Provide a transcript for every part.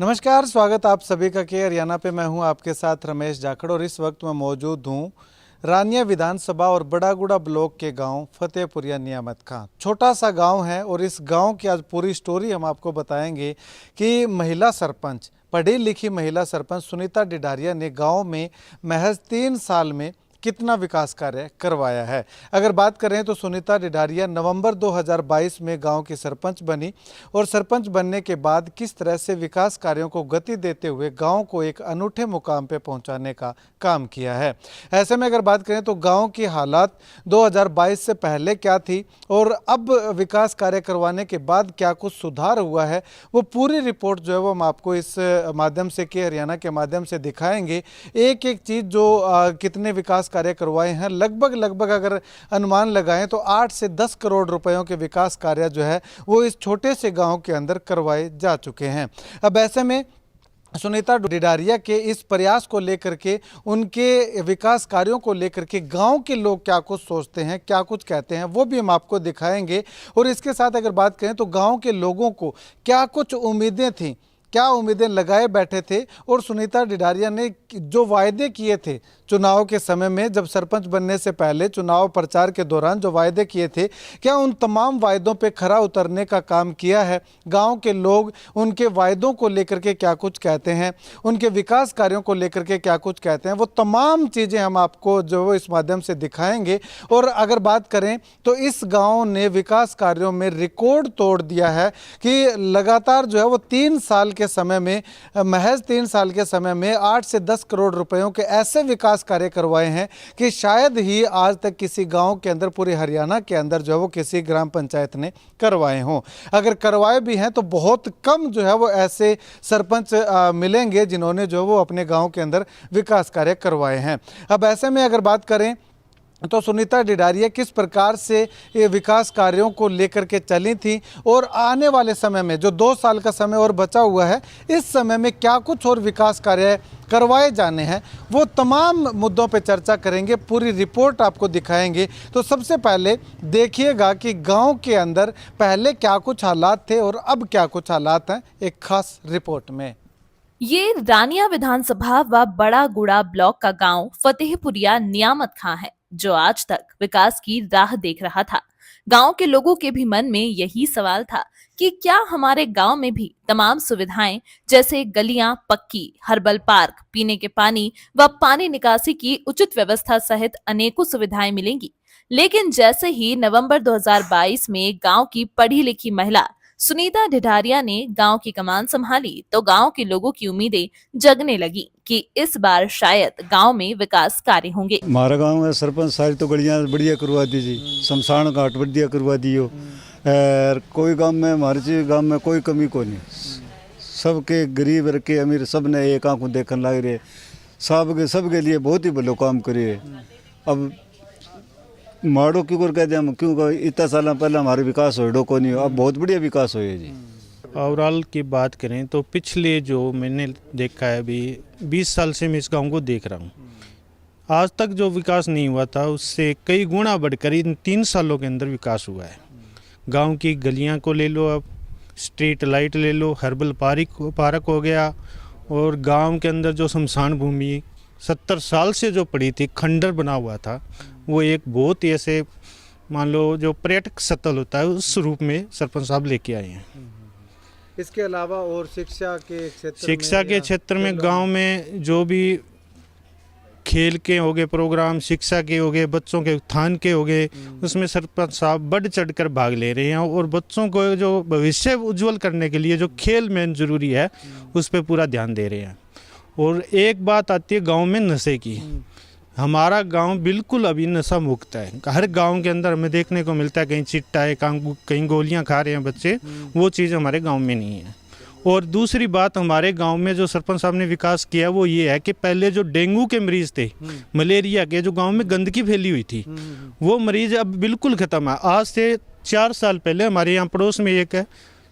नमस्कार, स्वागत आप सभी का के हरियाणा पे। मैं हूं आपके साथ रमेश जाखड़ और इस वक्त मैं मौजूद हूं रानिया विधानसभा और बड़ागुड़ा ब्लॉक के गांव फतेहपुरिया नियामत खां। छोटा सा गांव है और इस गांव की आज पूरी स्टोरी हम आपको बताएंगे कि महिला सरपंच, पढ़ी लिखी महिला सरपंच सुनीता डिडारिया ने गांव में महज 3 साल में कितना विकास कार्य करवाया है। अगर बात करें तो सुनीता डिडारिया नवंबर 2022 में गांव की सरपंच बनी और सरपंच बनने के बाद किस तरह से विकास कार्यों को गति देते हुए गांव को एक अनूठे मुकाम पे पहुंचाने का काम किया है। ऐसे में अगर बात करें तो गांव की हालात 2022 से पहले क्या थी और अब विकास कार्य करवाने के बाद क्या कुछ सुधार हुआ है, वो पूरी रिपोर्ट जो है वो हम आपको इस माध्यम से के हरियाणा के माध्यम से दिखाएंगे। एक एक चीज़ जो कितने विकास कार्य करवाए हैं, लगभग अगर अनुमान लगाएं तो 8 से 10 करोड़ रुपयों के विकास कार्य जो है वो इस छोटे से गांव के अंदर करवाए जा चुके हैं। अब ऐसे में सुनीता डिडारिया के इस प्रयास को लेकर के, उनके विकास कार्यों को लेकर के गांव के लोग क्या कुछ सोचते हैं, क्या कुछ कहते हैं, वो भी हम आपको दिखाएंगे। और इसके साथ अगर बात करें तो गांव के लोगों को क्या कुछ उम्मीदें थीं, क्या उम्मीदें लगाए बैठे थे और सुनीता डिडारिया ने जो वायदे किए थे चुनाव के समय में, जब सरपंच बनने से पहले चुनाव प्रचार के दौरान जो वायदे किए थे, क्या उन तमाम वायदों पे खरा उतरने का काम किया है। गांव के लोग उनके वायदों को लेकर के क्या कुछ कहते हैं, उनके विकास कार्यों को लेकर के क्या कुछ कहते हैं, वो तमाम चीज़ें हम आपको जो वो इस माध्यम से दिखाएंगे। और अगर बात करें तो इस गाँव ने विकास कार्यों में रिकॉर्ड तोड़ दिया है कि लगातार जो है वो 3 साल के समय में, महज 3 साल के समय में 8 से 10 करोड़ रुपयों के ऐसे विकास कार्य करवाए हैं कि शायद ही आज तक किसी गांव के अंदर, पूरे हरियाणा के अंदर जो है वो किसी ग्राम पंचायत ने करवाए हों। अगर करवाए भी हैं तो बहुत कम जो है वो ऐसे सरपंच मिलेंगे जिन्होंने जो वो अपने गांव के अंदर विकास कार्य करवाए हैं। अब ऐसे में अगर बात करें तो सुनीता डिडारिया किस प्रकार से ये विकास कार्यों को लेकर के चली थी और आने वाले समय में जो 2 साल का समय और बचा हुआ है, इस समय में क्या कुछ और विकास कार्य करवाए जाने हैं, वो तमाम मुद्दों पे चर्चा करेंगे, पूरी रिपोर्ट आपको दिखाएंगे। तो सबसे पहले देखिएगा कि गांव के अंदर पहले क्या कुछ हालात थे और अब क्या कुछ हालात हैं, एक खास रिपोर्ट में। ये रानिया विधानसभा व बड़ागुड़ा ब्लॉक का गांव फतेहपुरिया नियामत खां है, जो आज तक विकास की राह देख रहा था। गांव के लोगों के भी मन में यही सवाल था कि क्या हमारे गांव में भी तमाम सुविधाएं जैसे गलियां पक्की, हर्बल पार्क, पीने के पानी व पानी निकासी की उचित व्यवस्था सहित अनेकों सुविधाएं मिलेंगी। लेकिन जैसे ही नवंबर 2022 में गांव की पढ़ी लिखी महिला सुनीता डिडारिया ने गांव की कमान संभाली तो गांव के लोगों की उम्मीदें जगने लगी कि इस बार शायद गांव में विकास कार्य होंगे। हमारा गांव में सरपंच सारी तो गलियां बढ़िया करवा दीजिए, शमशान घाट बढ़िया करवा दियो, और कोई गांव में, हमारे गांव में कोई कमी को नहीं। सबके गरीब रखे अमीर सब ने एक आंखों देखने लग रहे, सबके लिए बहुत ही भलो काम करे। अब माड़ो क्यों कर कह दे हम, क्यों इतना साल पहले हमारे विकास हो को नहीं, अब बहुत बढ़िया विकास हो जी। ओवरऑल की बात करें तो पिछले जो मैंने देखा है, अभी 20 साल से मैं इस गांव को देख रहा हूं, आज तक जो विकास नहीं हुआ था उससे कई गुना बढ़कर इन 3 सालों के अंदर विकास हुआ है। गांव की गलियां को ले लो, अब स्ट्रीट लाइट ले लो, हर्बल पार्क हो गया, और गांव के अंदर जो शमशान भूमि 70 साल से जो पड़ी थी, खंडर बना हुआ था, वो एक बहुत ही ऐसे मान लो जो पर्यटक स्थल होता है उस रूप में सरपंच साहब लेके आए हैं। इसके अलावा और शिक्षा के क्षेत्र में गांव में जो भी खेल के हो गए प्रोग्राम, शिक्षा के हो गए, बच्चों के उत्थान के हो गए, उसमें सरपंच साहब बढ़ चढ़कर भाग ले रहे हैं और बच्चों को जो भविष्य उज्जवल करने के लिए जो खेल में जरूरी है उस पर पूरा ध्यान दे रहे हैं। और एक बात आती है गांव में नशे की, हमारा गांव बिल्कुल अभी नशा मुक्त है। हर गांव के अंदर हमें देखने को मिलता है कहीं चिट्टा है, कहीं गोलियां खा रहे हैं बच्चे, वो चीज़ हमारे गांव में नहीं है। और दूसरी बात, हमारे गांव में जो सरपंच साहब ने विकास किया वो ये है कि पहले जो डेंगू के मरीज थे, मलेरिया के, जो गांव में गंदगी फैली हुई थी, वो मरीज अब बिल्कुल ख़त्म है। आज से 4 साल पहले हमारे यहाँ पड़ोस में एक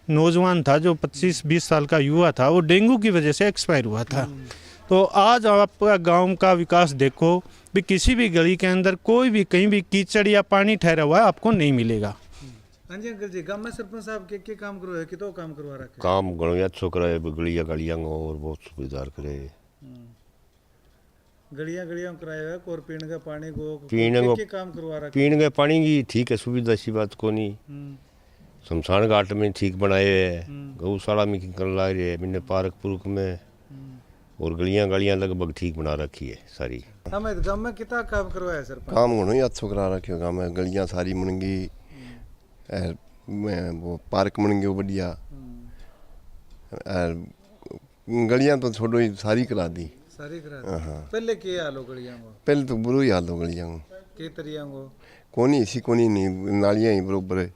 नौजवान था जो 25-20 साल का युवा था, वो डेंगू की वजह से एक्सपायर हुआ था। तो आज आपका गांव का विकास देखो भी, किसी भी गली के अंदर कोई भी कहीं भी कीचड़ या पानी ठहरा हुआ है आपको नहीं मिलेगा। हाँ जी अंकल जी, गांव में सरपंच साहब के काम करवाए कि तो काम करवा रखे? काम घणो अच्छो कराए, गलिया गलिया और बहुत सुविधार करे। गलियां गलियां कराए हुए और पीने का पानी को पीने को के काम करवा रखे? पीने के पानी की ठीक है सुविधा, ऐसी बात को नहीं। शमशान घाट में ठीक बनाए है, गौशाला में कर ला रहे है, मैंने पार्क पुर्क में, और गलियां गलियां लगभग ठीक बना रखी है सारी। हमें गांव में कितना काम करवाया सरपंच? काम घणो ही अच्छो करा रखियो। गाँव में गलियां सारी मुणगी, वो पार्क मुणगी बढ़िया, गलियां तो छोड़ो ही सारी करा दी। सारी करा दी। पहले के हाल हो गलियां को? पहले तो बुरो ही हाल हो गलियां को। के तरियां को? कोनी इसी कोनी नहीं, नालियां ही बरोबर है।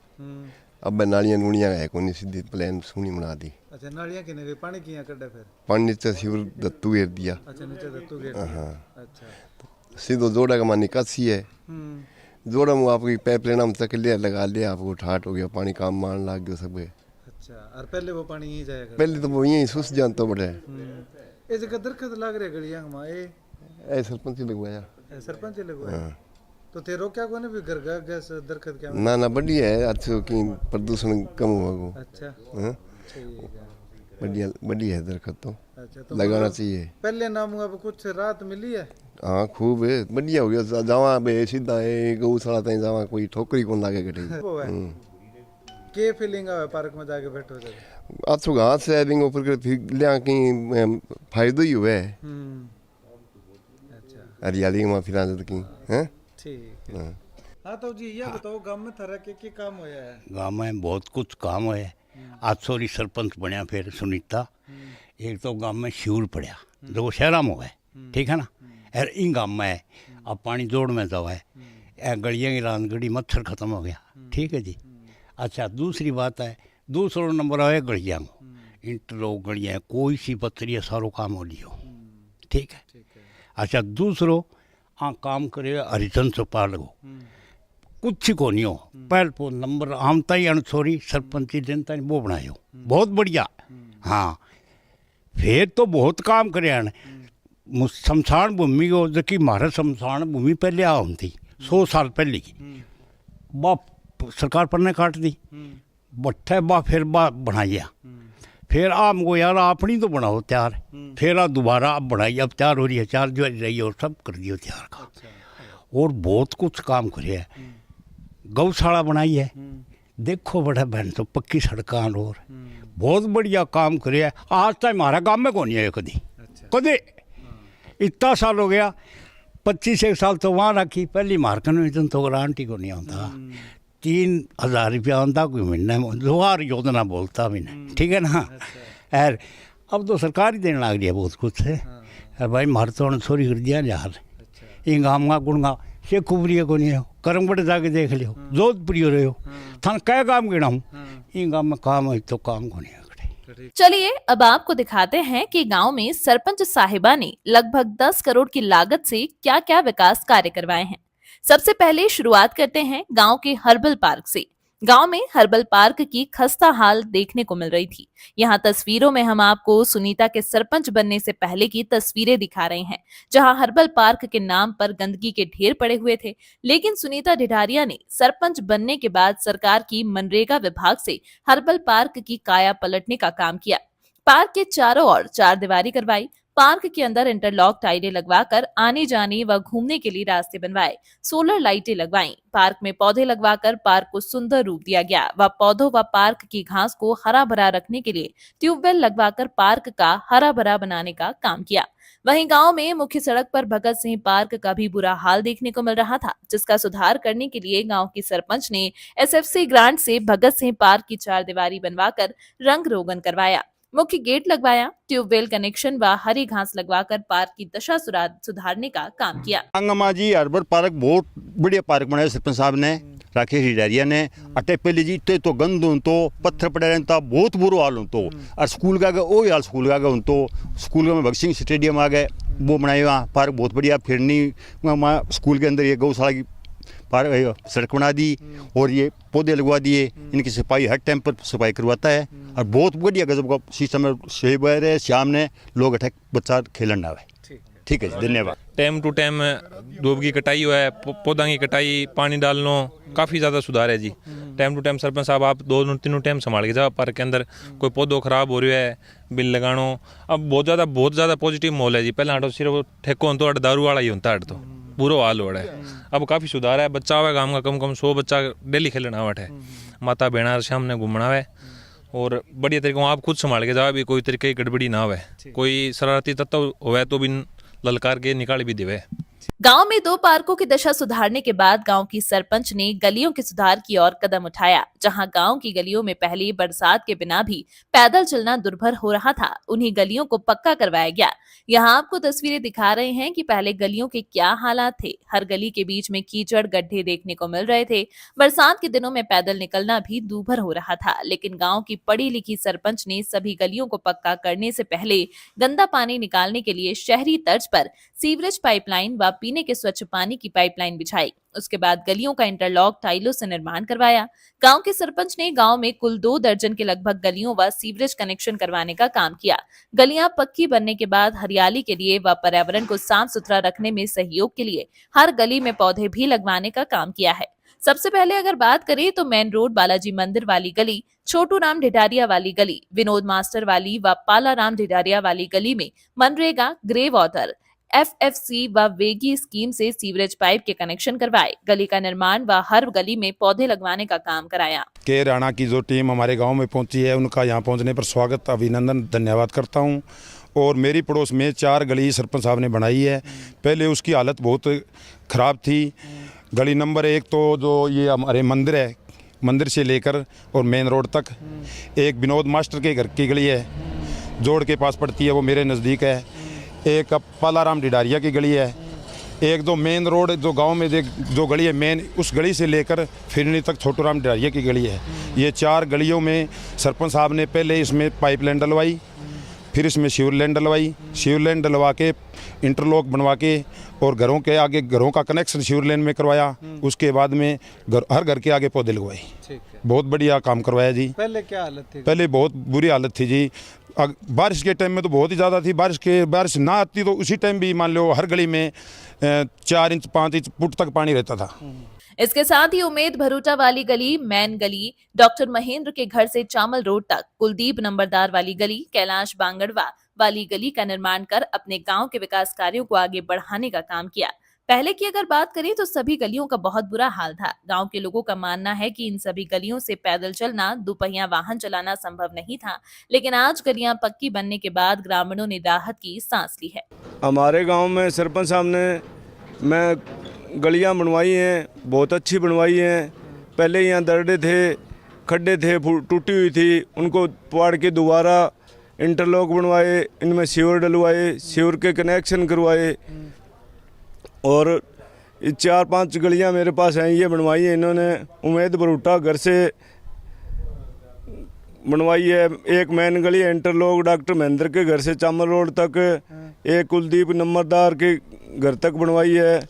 अब नालियां नूलियां है कोनी, सीधी प्लेन सोनी बना दी। अच्छा, नालियां किने गई? पानी किया कड्डा फिर? पानी नीचे सिवर दत्तू घेर दिया। अच्छा, नीचे दत्तू घेर दिया। अच्छा, सीधो जोड़ा का मानी निकासी है, जोड़ा में आपकी पाइपलाइन में तक लिया लगा लिया, आपको ठाट हो गया, पानी काम मान लग गया सब। अच्छा, और पहले वो पानी यहीं जाएगा? पहले तो वो यहीं सुस जानता बड़े। ये जगह दरखत लग रहे गलियां में, ऐ सरपंच ही लगवाया। सरपंच ही लगवाया? तो ते रोक्या कोने भी घर का गैस दरखत क्या? ना बढ़िया है, अच्छो कि प्रदूषण कम होगा। अच्छा, हाँ? ठीक है, बढ़िया बढ़िया है दरखत तो। अच्छा, तो लगाना चाहिए। पहले नाम अब कुछ राहत मिली है? हाँ खूब है, बढ़िया हो गया। जावा बे सीधा है गौशाला ताई जावा, कोई ठोकरी कौन लागे कटी। वो है के फीलिंग आवे पार्क में जाके बैठो जब? अच्छो घास है बिंग ऊपर के फिर लिया की फायदा ही हुआ है। अच्छा, हरियाली में फिर आदत की हैं। ठीक है। हाँ तो जी ये बताओ, गांव में थारा के काम होया है? गाँव में बहुत कुछ काम हुआ है। आज सोरी सरपंच बनया फिर सुनीता। एक तो गांव में शिविर पड़ा जो शहर में हुआ है, ठीक है ना। और इन गांव में अब पानी जोड़ में जावा है, गलियाँ की रानगढ़ी मच्छर खत्म हो गया, ठीक है जी। अच्छा, दूसरी बात है, दूसरा नंबर आए गलियाँ को, इंटरलॉक गलियाँ कोई सी पत्थरी सारो काम हो लियो, ठीक है। अच्छा, दूसरो काम करे हरिजन चौपाल लगो, कुछ को नहीं हो। पहल को नंबर आमता ही अनसोरी सरपंची जनता ने वो बनायो, बहुत बढ़िया। हाँ, फिर तो बहुत काम करे। शमशान भूमि को जबकि महाराज शमशान भूमि पहले आ थी 100 साल पहले की, बा सरकार पर ने काट दी, बट्ठे बा फिर बा बनाइया। फिर आप को यार अपनी तो बनाओ तैयार, फिर आप दोबारा अब बनाई, अब तैयार हो रही है, चार जो रही और सब कर दियो तैयार का। और बहुत कुछ काम करे है, गौशाला बनाई है, देखो बड़ा बहन तो पक्की सड़कां और बहुत बढ़िया काम करे है। आज तक हमारा गाँव में कौन है कभी कदे, इतना साल हो गया, 25 साल तो वहाँ रखी। पहली मार्कन में तो गारंटी को नहीं आता, 3000 रुपया आता कोई महीने में, जोहार योजना बोलता भी नहीं, ठीक है ना। और अब तो सरकार ही देने लग रही है बहुत कुछ है। और भाई मार तो चोरी कर दिया यार, ये गाँव का गुणगा शेखुपुरी को नहीं हो, करमगढ़ जाके देख लियो, जोधपुरी हो रहे हो, थान क्या काम गिना हूँ, ये गाँव में काम है तो काम को नहीं। चलिए अब आपको दिखाते हैं कि गांव में सरपंच साहिबा ने लगभग 10 करोड़ की लागत से क्या क्या विकास कार्य करवाए हैं। सबसे पहले शुरुआत करते हैं गांव के हर्बल पार्क से। गांव में हर्बल पार्क की खस्ता हाल देखने को मिल रही थी। यहाँ तस्वीरों में हम आपको सुनीता के सरपंच बनने से पहले की तस्वीरें दिखा रहे हैं, जहां हर्बल पार्क के नाम पर गंदगी के ढेर पड़े हुए थे। लेकिन सुनीता ढिढारिया ने सरपंच बनने के बाद सरकार की मनरेगा विभाग से हर्बल पार्क की काया पलटने का काम किया। पार्क के चारों ओर चारदीवारी करवाई, पार्क के अंदर इंटरलॉक टाइलें लगवाकर आने जाने व घूमने के लिए रास्ते बनवाए, सोलर लाइटें लगवाई, पार्क में पौधे लगवाकर पार्क को सुंदर रूप दिया गया व पौधों व पार्क की घास को हरा भरा रखने के लिए ट्यूबवेल लगवाकर पार्क का हरा भरा बनाने का काम किया। वहीं गांव में मुख्य सड़क पर भगत सिंह पार्क का भी बुरा हाल देखने को मिल रहा था, जिसका सुधार करने के लिए गांव की सरपंच ने एसएफसी ग्रांट से भगत सिंह पार्क की चारदीवारी बनवाकर रंग रोगन करवाया, मुख्य गेट लगवाया, ट्यूबवेल कनेक्शन व हरी घास लगवाकर पार्क की दशा सुधारने का काम किया। अंगमाजी हर्बल पार्क बहुत बढ़िया पार्क बनाया सरपंच साहब ने, राकेश ढिढारिया ने। अटे पहले जी तो गंद हो तो पत्थर पड़े रहता, बहुत बुरो हाल हो तो। और स्कूल का वो हाल स्कूल का हो तो, स्कूल में भगत सिंह स्टेडियम आ गए, वो बनाए वहाँ पार्क बहुत बढ़िया। फिरनी स्कूल के अंदर ये गौशाला की पार्क सड़क बना दी और ये पौधे लगवा दिए, इनकी सफाई हर टाइम पर सफाई करवाता है। और बहुत बढ़िया गजब का सिस्टम है, सुबह शाम ने लोग अटैक बच्चा खेलन ना आए। ठीक है जी, धन्यवाद। टाइम टू टाइम धूप की कटाई हुआ है, पौधा की कटाई, पानी डालना, काफ़ी ज़्यादा सुधार है जी। टाइम टू टाइम सरपंच साहब आप 2-3 टाइम संभाल के जाओ पार्क के अंदर, कोई पौधो खराब हो रहा है बिल लगानो। अब बहुत ज़्यादा पॉजिटिव माहौल है जी। पहले हटो सिर्फ ठेको होता अट दारू वाला ही होता अट तो बुरो हाल हो रहा है। अब काफ़ी सुधार है। बच्चा हुआ गाँव का कम 100 बच्चा डेली खेलना आवट है, माता बहना शाम ने घूमना है और बढ़िया तरीके आप खुद संभाल के जाओ भी, कोई तरीके की गड़बड़ी ना हो, कोई शरारती तत्व हो तो भी ललकार के निकाल भी देवे। गांव में 2 पार्कों की दशा सुधारने के बाद गांव की सरपंच ने गलियों के सुधार की ओर कदम उठाया। जहां गांव की गलियों में पहले बरसात के बिना भी पैदल चलना दुर्भर हो रहा था, उन्हीं गलियों को पक्का करवाया गया। यहां आपको तस्वीरें दिखा रहे हैं कि पहले गलियों के क्या हालात थे। हर गली के बीच में कीचड़ गड्ढे देखने को मिल रहे थे। बरसात के दिनों में पैदल निकलना भी दूभर हो रहा था। लेकिन गाँव की पढ़ी लिखी सरपंच ने सभी गलियों को पक्का करने से पहले गंदा पानी निकालने के लिए शहरी तर्ज पर सीवरेज पाइपलाइन व पीने के स्वच्छ पानी की पाइपलाइन बिछाई। उसके बाद गलियों का इंटरलॉक टाइलों से निर्माण करवाया। गांव के सरपंच ने गांव में कुल 2 दर्जन के लगभग गलियों व सीवरेज कनेक्शन करवाने का काम किया। गलियां पक्की बनने के बाद हरियाली के लिए व पर्यावरण को साफ सुथरा रखने में सहयोग के लिए हर गली में पौधे भी लगवाने का काम किया है। सबसे पहले अगर बात करें तो मेन रोड बालाजी मंदिर वाली गली, छोटू राम ढिढारिया वाली गली, विनोद मास्टर वाली व पाला राम ढिढारिया वाली गली में मनरेगा, ग्रे वाटर, FFC व वेगी स्कीम से सीवरेज पाइप के कनेक्शन करवाए। गली का निर्माण व हर गली में पौधे लगवाने का काम कराया। के हरियाणा की जो टीम हमारे गांव में पहुंची है, उनका यहां पहुंचने पर स्वागत, अभिनंदन, धन्यवाद करता हूं। और मेरी पड़ोस में 4 गली सरपंच साहब ने बनाई है। पहले उसकी हालत बहुत ख़राब थी। गली नंबर 1 तो जो ये हमारे मंदिर है, मंदिर से लेकर और मेन रोड तक, एक विनोद मास्टर के घर की गली है, जोड़ के पास पड़ती है, वो मेरे नज़दीक है। एक पालाराम ढिढारिया की गली है। एक दो मेन रोड जो गांव में जो गली है मेन, उस गली से लेकर फिरनी तक छोटू राम ढिढारिया की गली है। ये 4 गलियों में सरपंच साहब ने पहले इसमें पाइपलाइन डलवाई, फिर इसमें सीवर लाइन डलवाई, सीवर लाइन डलवा के इंटरलॉक बनवा के और घरों के आगे घरों का कनेक्शन सीवर लाइन में करवाया। उसके बाद में हर घर के आगे पौधे लगवाए। बहुत बढ़िया काम करवाया जी। पहले क्या हालत थी? पहले बहुत बुरी हालत थी जी। बारिश के टाइम में तो बहुत ही ज़्यादा थी। बारिश ना आती तो उसी टाइम भी मान लो हर गली में 4 इंच 5 इंच फुट तक पानी रहता था। इसके साथ ही उमेद भरूटा वाली गली, मैन गली, डॉक्टर महेंद्र के घर से चामल रोड तक, कुलदीप नंबरदार वाली गली, कैलाश बांगड़वा वाली गली का निर्माण कर अपने गांव के विकास कार्यों को आगे बढ़ाने का काम किया। पहले की अगर बात करें तो सभी गलियों का बहुत बुरा हाल था। गांव के लोगों का मानना है कि इन सभी गलियों से पैदल चलना, दुपहिया वाहन चलाना संभव नहीं था। लेकिन आज गलियां पक्की बनने के बाद ग्रामीणों ने राहत की सांस ली है। हमारे गांव में सरपंच साहब ने गलियां बनवाई हैं, बहुत अच्छी बनवाई हैं। पहले यहाँ दर्रे थे, खड्डे थे, टूटी हुई थी, उनको पाड़ के दोबारा इंटरलॉक बनवाए, इनमें सीवर डलवाए, सीवर के कनेक्शन करवाए। और 4-5 गलियां मेरे पास हैं, ये बनवाई है इन्होंने। उमेद भरूटा घर से बनवाई है। एक मैन गली है इंटरलॉक डॉक्टर महेंद्र के घर से चामल रोड तक, एक कुलदीप नंबरदार के घर तक बनवाई है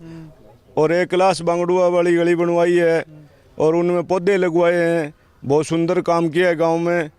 और एक कैलाश बांगड़ुआ वाली गली बनवाई है और उनमें पौधे लगवाए हैं। बहुत सुंदर काम किया है गांव में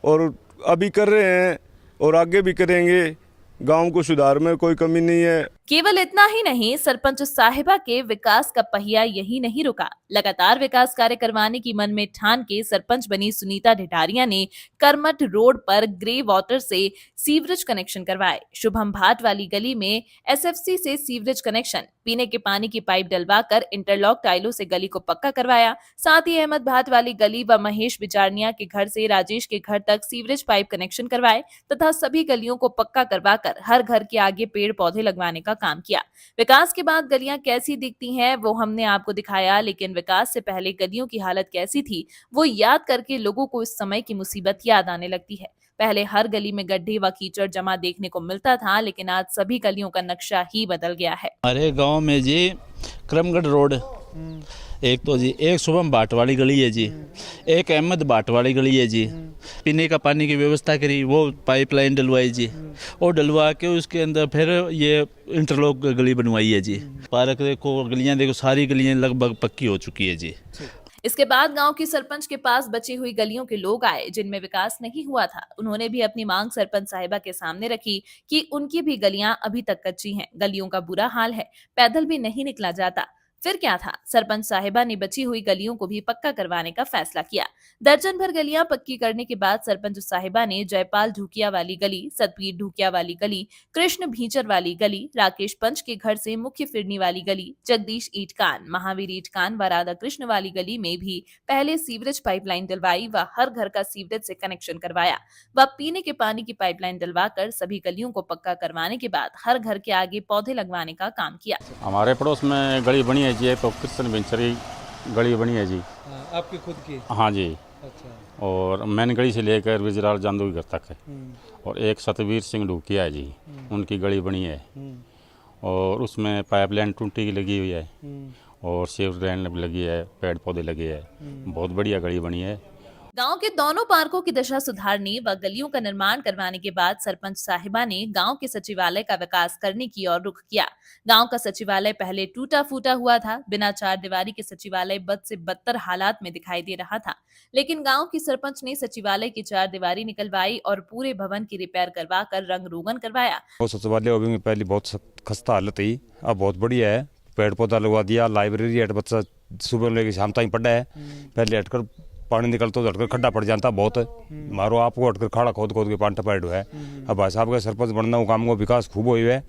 और अभी कर रहे हैं और आगे भी करेंगे। गांव को सुधार में कोई कमी नहीं है। केवल इतना ही नहीं, सरपंच साहिबा के विकास का पहिया यही नहीं रुका। लगातार विकास कार्य करवाने की मन में ठान के सरपंच बनी सुनीता ढिढारिया ने करमठ रोड पर ग्रे वाटर से सीवरेज कनेक्शन करवाए। शुभम भाट वाली गली में SFC से सीवरेज कनेक्शन, पीने के पानी की पाइप डलवाकर इंटरलॉक टाइलों से गली को पक्का करवाया। साथ ही अहमद भाट वाली गली व महेश बिजारनिया के घर से राजेश के घर तक सीवरेज पाइप कनेक्शन करवाए तथा सभी गलियों को पक्का करवाकर हर घर के आगे पेड़ पौधे लगवाने का काम किया। विकास के बाद गलियां कैसी दिखती हैं वो हमने आपको दिखाया, लेकिन विकास से पहले गलियों की हालत कैसी थी वो याद करके लोगों को इस समय की मुसीबत याद आने लगती है। पहले हर गली में गड्ढे व कीचड़ जमा देखने को मिलता था, लेकिन आज सभी गलियों का नक्शा ही बदल गया है। हमारे गांव में जी करमगढ़ रोड एक तो जी, एक शुभम भाट वाली गली है जी, एक अहमद भाट वाली गली है जी। पीने का पानी की व्यवस्था करी, वो पाइपलाइन डलवाई जी, और डलवा के उसके अंदर फिर ये इंटरलॉक गली बनवाई है जी। पार्क देखो, गलियां देखो, सारी गलियां लगभग पक्की हो चुकी है जी। इसके बाद गांव की सरपंच के पास बची हुई गलियों के लोग आए जिनमें विकास नहीं हुआ था। उन्होंने भी अपनी मांग सरपंच साहिबा के सामने रखी कि उनकी भी गलियां अभी तक कच्ची हैं, गलियों का बुरा हाल है, पैदल भी नहीं निकला जाता। फिर क्या था, सरपंच साहिबा ने बची हुई गलियों को भी पक्का करवाने का फैसला किया। दर्जन भर गलियां पक्की करने के बाद सरपंच साहिबा ने जयपाल ढूकिया वाली गली, सतवीर ढूकिया वाली गली, कृष्ण भींचर वाली गली, राकेश पंच के घर से मुख्य फिरनी वाली गली, जगदीश ईटकान, महावीर ईटकान व राधा कृष्ण वाली गली में भी पहले सीवरेज पाइपलाइन डलवाई व हर घर का सीवरेज से कनेक्शन करवाया व पीने के पानी की पाइपलाइन डलवाकर सभी गलियों को पक्का करवाने के बाद हर घर के आगे पौधे लगवाने का काम किया। हमारे पड़ोस में गली बनी है जी, तो कृष्ण भींचर की गली बनी है जी। आपकी खुद की? हाँ जी। अच्छा। और मैन गली से लेकर विजराल जांदू घर तक है। और एक सतवीर सिंह ढूकिया है जी, उनकी गली बनी है और उसमें पाइपलाइन टूटी की लगी हुई है और सीवर लाइन लगी है, पेड़ पौधे लगे हैं, बहुत बढ़िया गली बनी है। गांव के दोनों पार्कों की दशा सुधारने व गलियों का निर्माण करवाने के बाद सरपंच साहिबा ने गांव के सचिवालय का विकास करने की ओर रुख किया। गांव का सचिवालय पहले टूटा फूटा हुआ था, बिना चार दीवारी के सचिवालय बद से बदतर हालात में दिखाई दे रहा था, लेकिन गांव की सरपंच ने सचिवालय की चार दीवारी निकलवाई और पूरे भवन की रिपेयर करवा कर रंग रोगन करवाया। सचिवालय में पहले बहुत खस्ता हालत थी, अब बहुत बढ़िया है, पेड़ पौधा लगवा दिया, लाइब्रेरी है, बच्चा सुबह लेकर शाम तक पढ़ा है। पहले हटकर पानी निकलता तो हटकर खड्डा पड़ जाता बहुत, मारो आपको हटकर खाड़ा खोद खोद के पानी टपाड़ है। अब भाई साहब का सरपंच बनना काम को विकास खूब हुई है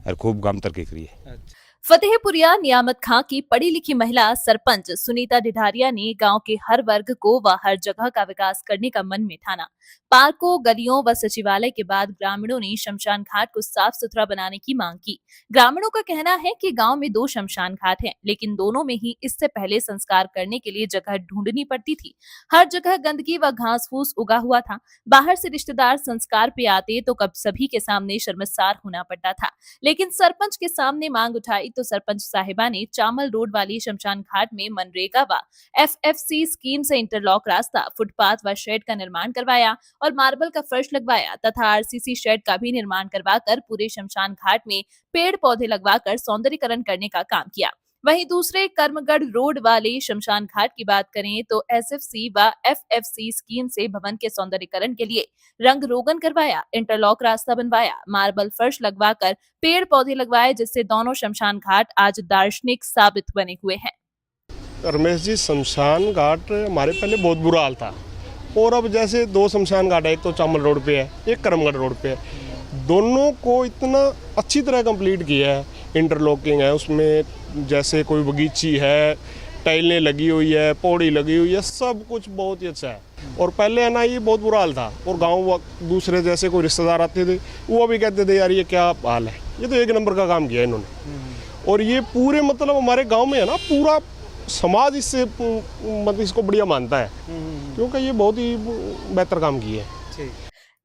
और खूब काम तरक्की करी है। फतेहपुरिया नियामत खां की पढ़ी लिखी महिला सरपंच सुनीता ढिढारिया ने गांव के हर वर्ग को व हर जगह का विकास करने का मन में ठाना। पार्कों, गलियों व सचिवालय के बाद ग्रामीणों ने शमशान घाट को साफ सुथरा बनाने की मांग की। ग्रामीणों का कहना है कि गांव में 2 शमशान घाट हैं, लेकिन दोनों में ही इससे पहले संस्कार करने के लिए जगह ढूंढनी पड़ती थी। हर जगह गंदगी व घास फूस उगा हुआ था। बाहर से रिश्तेदार संस्कार पे आते तो कब सभी के सामने शर्मसार होना पड़ता था, लेकिन सरपंच के सामने मांग उठाई तो सरपंच साहिबा ने चामल रोड वाली शमशान घाट में मनरेगा व FFC स्कीम से इंटरलॉक रास्ता, फुटपाथ व शेड का निर्माण करवाया और मार्बल का फर्श लगवाया तथा RCC शेड का भी निर्माण करवाकर पूरे शमशान घाट में पेड़ पौधे लगवाकर सौंदर्यीकरण करने का काम किया। वहीं दूसरे कर्मगढ़ रोड वाले शमशान घाट की बात करें तो SFC व FFC स्कीम से भवन के सौंदर्यीकरण के लिए रंग रोगन करवाया, इंटरलॉक रास्ता बनवाया, मार्बल फर्श लगवाकर पेड़ पौधे लगवाए, जिससे दोनों शमशान घाट आज दार्शनिक साबित बने हुए हैं। रमेश जी, शमशान घाट हमारे पहले बहुत बुरा हाल था और अब जैसे 2 शमशान घाट है, एक तो चामल रोड पे है, एक करमगढ़ रोड पे है। दोनों को इतना अच्छी तरह कंप्लीट किया है, इंटरलॉकिंग है, उसमें जैसे कोई बगीची है, टाइलें लगी हुई है, पौड़ी लगी हुई है, सब कुछ बहुत ही अच्छा है। और पहले है ना, ये बहुत बुरा हाल था और गांव दूसरे जैसे कोई रिश्तेदार आते थे वो भी कहते थे यार ये क्या हाल है, ये तो 1 नंबर का काम किया इन्होंने। और ये पूरे मतलब हमारे गाँव में है ना, पूरा समाज इससे मतलब इसको बढ़िया मानता है क्योंकि ये बहुत ही बेहतर काम किया है।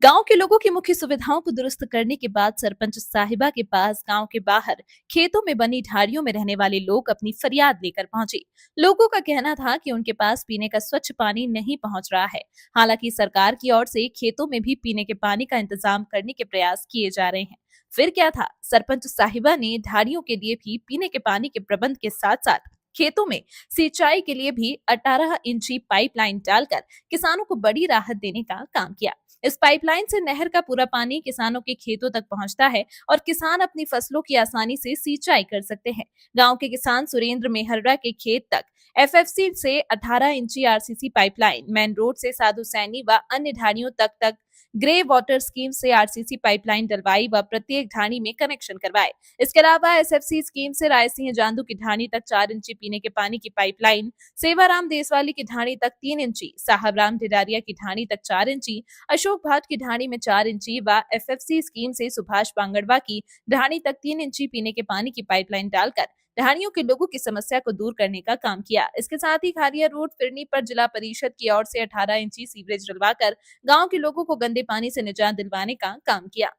गांव के लोगों की मुख्य सुविधाओं को दुरुस्त करने के बाद सरपंच साहिबा के पास गांव के बाहर खेतों में बनी ढारियों में रहने वाले लोग अपनी फरियाद लेकर पहुंचे। लोगों का कहना था कि उनके पास पीने का स्वच्छ पानी नहीं पहुंच रहा है। हालांकि सरकार की ओर से खेतों में भी पीने के पानी का इंतजाम करने के प्रयास किए जा रहे हैं। फिर क्या था, सरपंच साहिबा ने ढारियों के लिए भी पीने के पानी के प्रबंध के साथ साथ खेतों में सिंचाई के लिए भी 18 इंची पाइपलाइन डालकर किसानों को बड़ी राहत देने का काम किया। इस पाइपलाइन से नहर का पूरा पानी किसानों के खेतों तक पहुंचता है और किसान अपनी फसलों की आसानी से सिंचाई कर सकते हैं। गांव के किसान सुरेंद्र मेहर्रा के खेत तक FFC से 18 इंची RCC पाइपलाइन, मेन रोड से साधु सैनी व अन्य ढाणियों तक ग्रे वाटर स्कीम से RCC पाइपलाइन डलवाई व प्रत्येक ढाणी में कनेक्शन करवाए। इसके अलावा SFC स्कीम से रायसिंह जांदू की ढाणी तक 4 इंची पीने के पानी की पाइपलाइन, सेवाराम देसवाली की ढाणी तक 3 इंची, साहबराम ढिडारिया की ढाणी तक 4 इंची, अशोक भाट की ढाणी में 4 इंची व FFC स्कीम से सुभाष बांगड़वा की ढाणी तक 3 इंची पीने के पानी की पाइपलाइन डालकर ढाणियों के लोगों की समस्या को दूर करने का काम किया। इसके साथ ही खारिया रोड फिरनी पर जिला परिषद की ओर से 18 इंची सीवरेज डलवाकर गांव के लोगों को गंदे पानी से निजात दिलवाने का काम किया।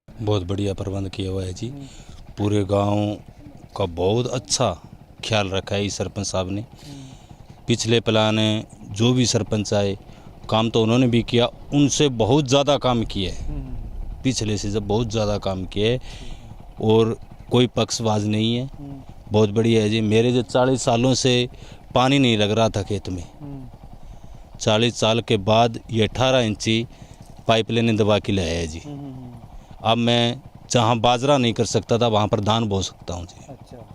बहुत बढ़िया प्रबंध किया हुआ है जी, पूरे गांव का बहुत अच्छा ख्याल रखा है इस सरपंच साहब ने। पिछले प्लान जो भी सरपंच आए काम तो उन्होंने भी किया, उनसे बहुत ज़्यादा काम किया है, पिछले से जब बहुत ज़्यादा काम किया है और कोई पक्षपात नहीं है। बहुत बढ़िया है जी। मेरे जो 40 सालों से पानी नहीं लग रहा था खेत में। 40 साल के बाद ये 18 इंची पाइपलाइन दबा के लाया है जी। अब मैं जहाँ बाजरा नहीं कर सकता था वहाँ पर धान बो सकता हूँ जी।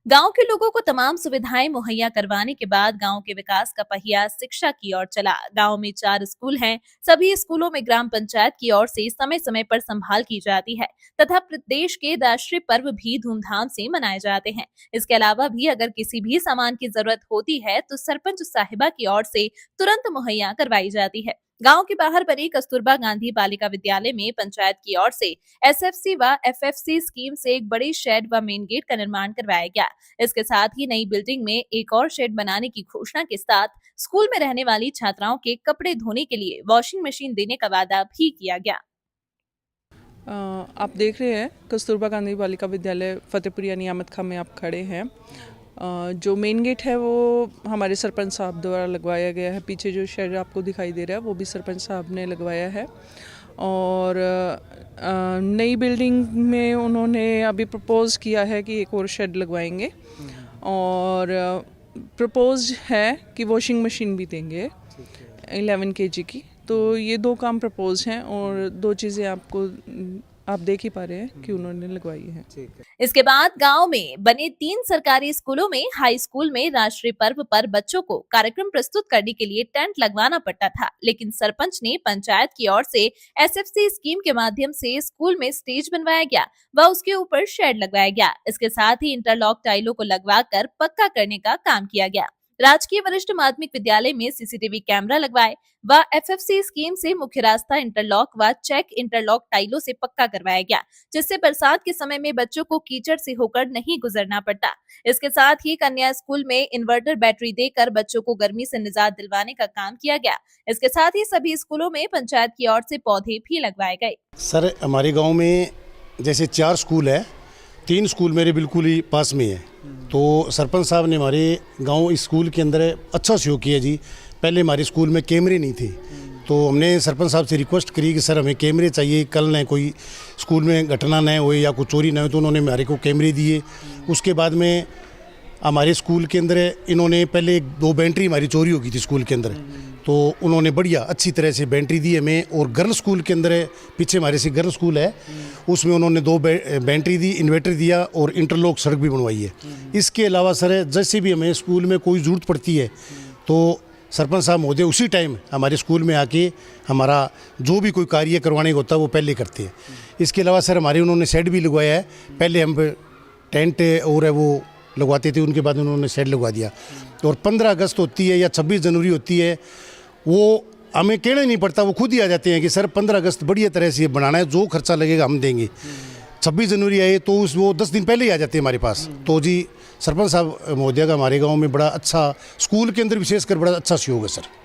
गांव के लोगों को तमाम सुविधाएं मुहैया करवाने के बाद गांव के विकास का पहिया शिक्षा की ओर चला। गांव में 4 स्कूल हैं। सभी स्कूलों में ग्राम पंचायत की ओर से समय समय पर संभाल की जाती है तथा प्रदेश के राष्ट्रीय पर्व भी धूमधाम से मनाए जाते हैं। इसके अलावा भी अगर किसी भी सामान की जरूरत होती है तो सरपंच साहिबा की ओर से तुरंत मुहैया करवाई जाती है। गांव के बाहर बने कस्तूरबा गांधी बालिका विद्यालय में पंचायत की ओर से एसएफसी व एफएफसी स्कीम से एक बड़े शेड व मेन गेट का निर्माण करवाया गया। इसके साथ ही नई बिल्डिंग में एक और शेड बनाने की घोषणा के साथ स्कूल में रहने वाली छात्राओं के कपड़े धोने के लिए वॉशिंग मशीन देने का वादा भी किया गया। आप देख रहे हैं कस्तूरबा गांधी बालिका विद्यालय फतेहपुरिया नियामत खां में आप खड़े हैं। जो मेन गेट है वो हमारे सरपंच साहब द्वारा लगवाया गया है। पीछे जो शेड आपको दिखाई दे रहा है वो भी सरपंच साहब ने लगवाया है। और नई बिल्डिंग में उन्होंने अभी प्रपोज़ किया है कि एक और शेड लगवाएंगे और प्रपोज है कि वॉशिंग मशीन भी देंगे 11 kg की। तो ये 2 काम प्रपोज हैं और 2 चीज़ें आपको आप देख ही पा रहे हैं कि उन्होंने लगवाई है। इसके बाद गांव में बने 3 सरकारी स्कूलों में हाई स्कूल में राष्ट्रीय पर्व पर बच्चों को कार्यक्रम प्रस्तुत करने के लिए टेंट लगवाना पड़ता था, लेकिन सरपंच ने पंचायत की ओर से एसएफसी स्कीम के माध्यम से स्कूल में स्टेज बनवाया गया व उसके ऊपर शेड लगवाया गया। इसके साथ ही इंटरलॉक टाइलों को लगवाकर पक्का करने का काम किया गया। राजकीय वरिष्ठ माध्यमिक विद्यालय में सीसीटीवी कैमरा लगवाए व एफएफसी स्कीम से मुख्य रास्ता इंटरलॉक व चेक इंटरलॉक टाइलों से पक्का करवाया गया, जिससे बरसात के समय में बच्चों को कीचड़ से होकर नहीं गुजरना पड़ता। इसके साथ ही कन्या स्कूल में इन्वर्टर बैटरी देकर बच्चों को गर्मी से निजात दिलवाने का काम किया गया। इसके साथ ही सभी स्कूलों में पंचायत की ओर से पौधे भी लगवाए गए। सर, हमारे गाँव में जैसे 4 स्कूल है, 3 स्कूल मेरे बिल्कुल ही पास में है। तो सरपंच साहब ने हमारे गांव स्कूल के अंदर अच्छा सहयोग किया जी। पहले हमारे स्कूल में कैमरे नहीं थे, तो हमने सरपंच साहब से रिक्वेस्ट करी कि सर हमें कैमरे चाहिए, कल न कोई स्कूल में घटना न हो या कोई चोरी न हो, तो उन्होंने हमारे को कैमरे दिए। उसके बाद में हमारे स्कूल के अंदर इन्होंने पहले 2 बैटरी हमारी चोरी हो गई थी स्कूल के अंदर, तो उन्होंने बढ़िया अच्छी तरह से बैटरी दी हमें। और गर्ल स्कूल के अंदर पीछे हमारे से गर्ल स्कूल है, उसमें उन्होंने 2 बैटरी दी, इन्वर्टर दिया और इंटरलॉक सड़क भी बनवाई है। इसके अलावा सर जैसे भी हमें स्कूल में कोई ज़रूरत पड़ती है तो सरपंच साहब महोदय उसी टाइम हमारे स्कूल में आके हमारा जो भी कोई कार्य करवाने का होता है वो पहले करते हैं। इसके अलावा सर हमारे उन्होंने शेड भी लगवाया है। पहले हम टेंट और है वो लगवाते थे, उनके बाद उन्होंने शेड लगवा दिया। और 15 अगस्त होती है या 26 जनवरी होती है, वो हमें कहना ही नहीं पड़ता, वो खुद ही आ जाते हैं कि सर 15 अगस्त बढ़िया तरह से बनाना है, जो खर्चा लगेगा हम देंगे। 26 जनवरी आए तो वो 10 दिन पहले ही आ जाते हैं हमारे पास। तो जी सरपंच साहब महोदय का हमारे गांव में बड़ा अच्छा, स्कूल के अंदर विशेषकर बड़ा अच्छा सहयोग है सर।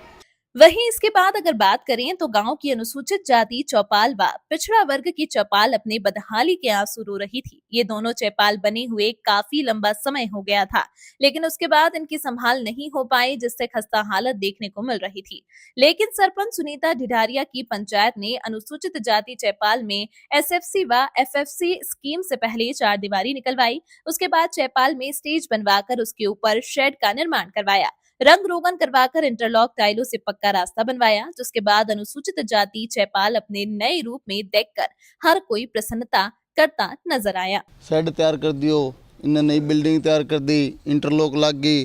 वहीं इसके बाद अगर बात करें तो गांव की अनुसूचित जाति चौपाल व पिछड़ा वर्ग की चौपाल अपने बदहाली के आंसू रो रही थी। ये दोनों चौपाल बने हुए काफी लंबा समय हो गया था, लेकिन उसके बाद इनकी संभाल नहीं हो पाई, जिससे खस्ता हालत देखने को मिल रही थी। लेकिन सरपंच सुनीता ढिढारिया की पंचायत ने अनुसूचित जाति चौपाल में एसएफसी व एफएफसी स्कीम से पहले 4 दीवारी निकलवाई। उसके बाद चौपाल में स्टेज बनवाकर उसके ऊपर शेड का निर्माण करवाया, रंग रोगन करवाकर इंटरलॉक टाइलों से पक्का रास्ता बनवाया, जिसके बाद अनुसूचित जाति चौपाल अपने नए रूप में देखकर हर कोई प्रसन्नता करता नजर आया। शेड तैयार कर दियो, इन्हें नई बिल्डिंग तैयार कर दी, इंटरलॉक लग गई,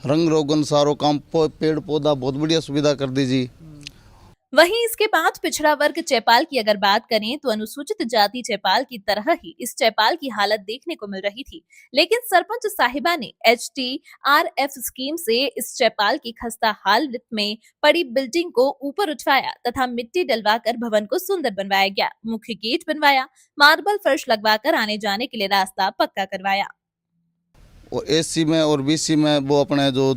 रंग रोगन सारो काम, पेड़ पौधा बहुत बढ़िया सुविधा कर दी जी। वहीं इसके बाद पिछड़ा वर्ग चौपाल की अगर बात करें तो अनुसूचित जाति चौपाल की तरह ही इस चौपाल की हालत देखने को मिल रही थी। लेकिन सरपंच साहिबा ने HTRF स्कीम से इस चौपाल की खस्ता हालत में पड़ी बिल्डिंग को ऊपर उठवाया तथा मिट्टी डलवाकर भवन को सुंदर बनवाया गया, मुख्य गेट बनवाया, मार्बल फर्श लगवाकर आने जाने के लिए रास्ता पक्का करवाया। और SC में और BC में वो अपने जो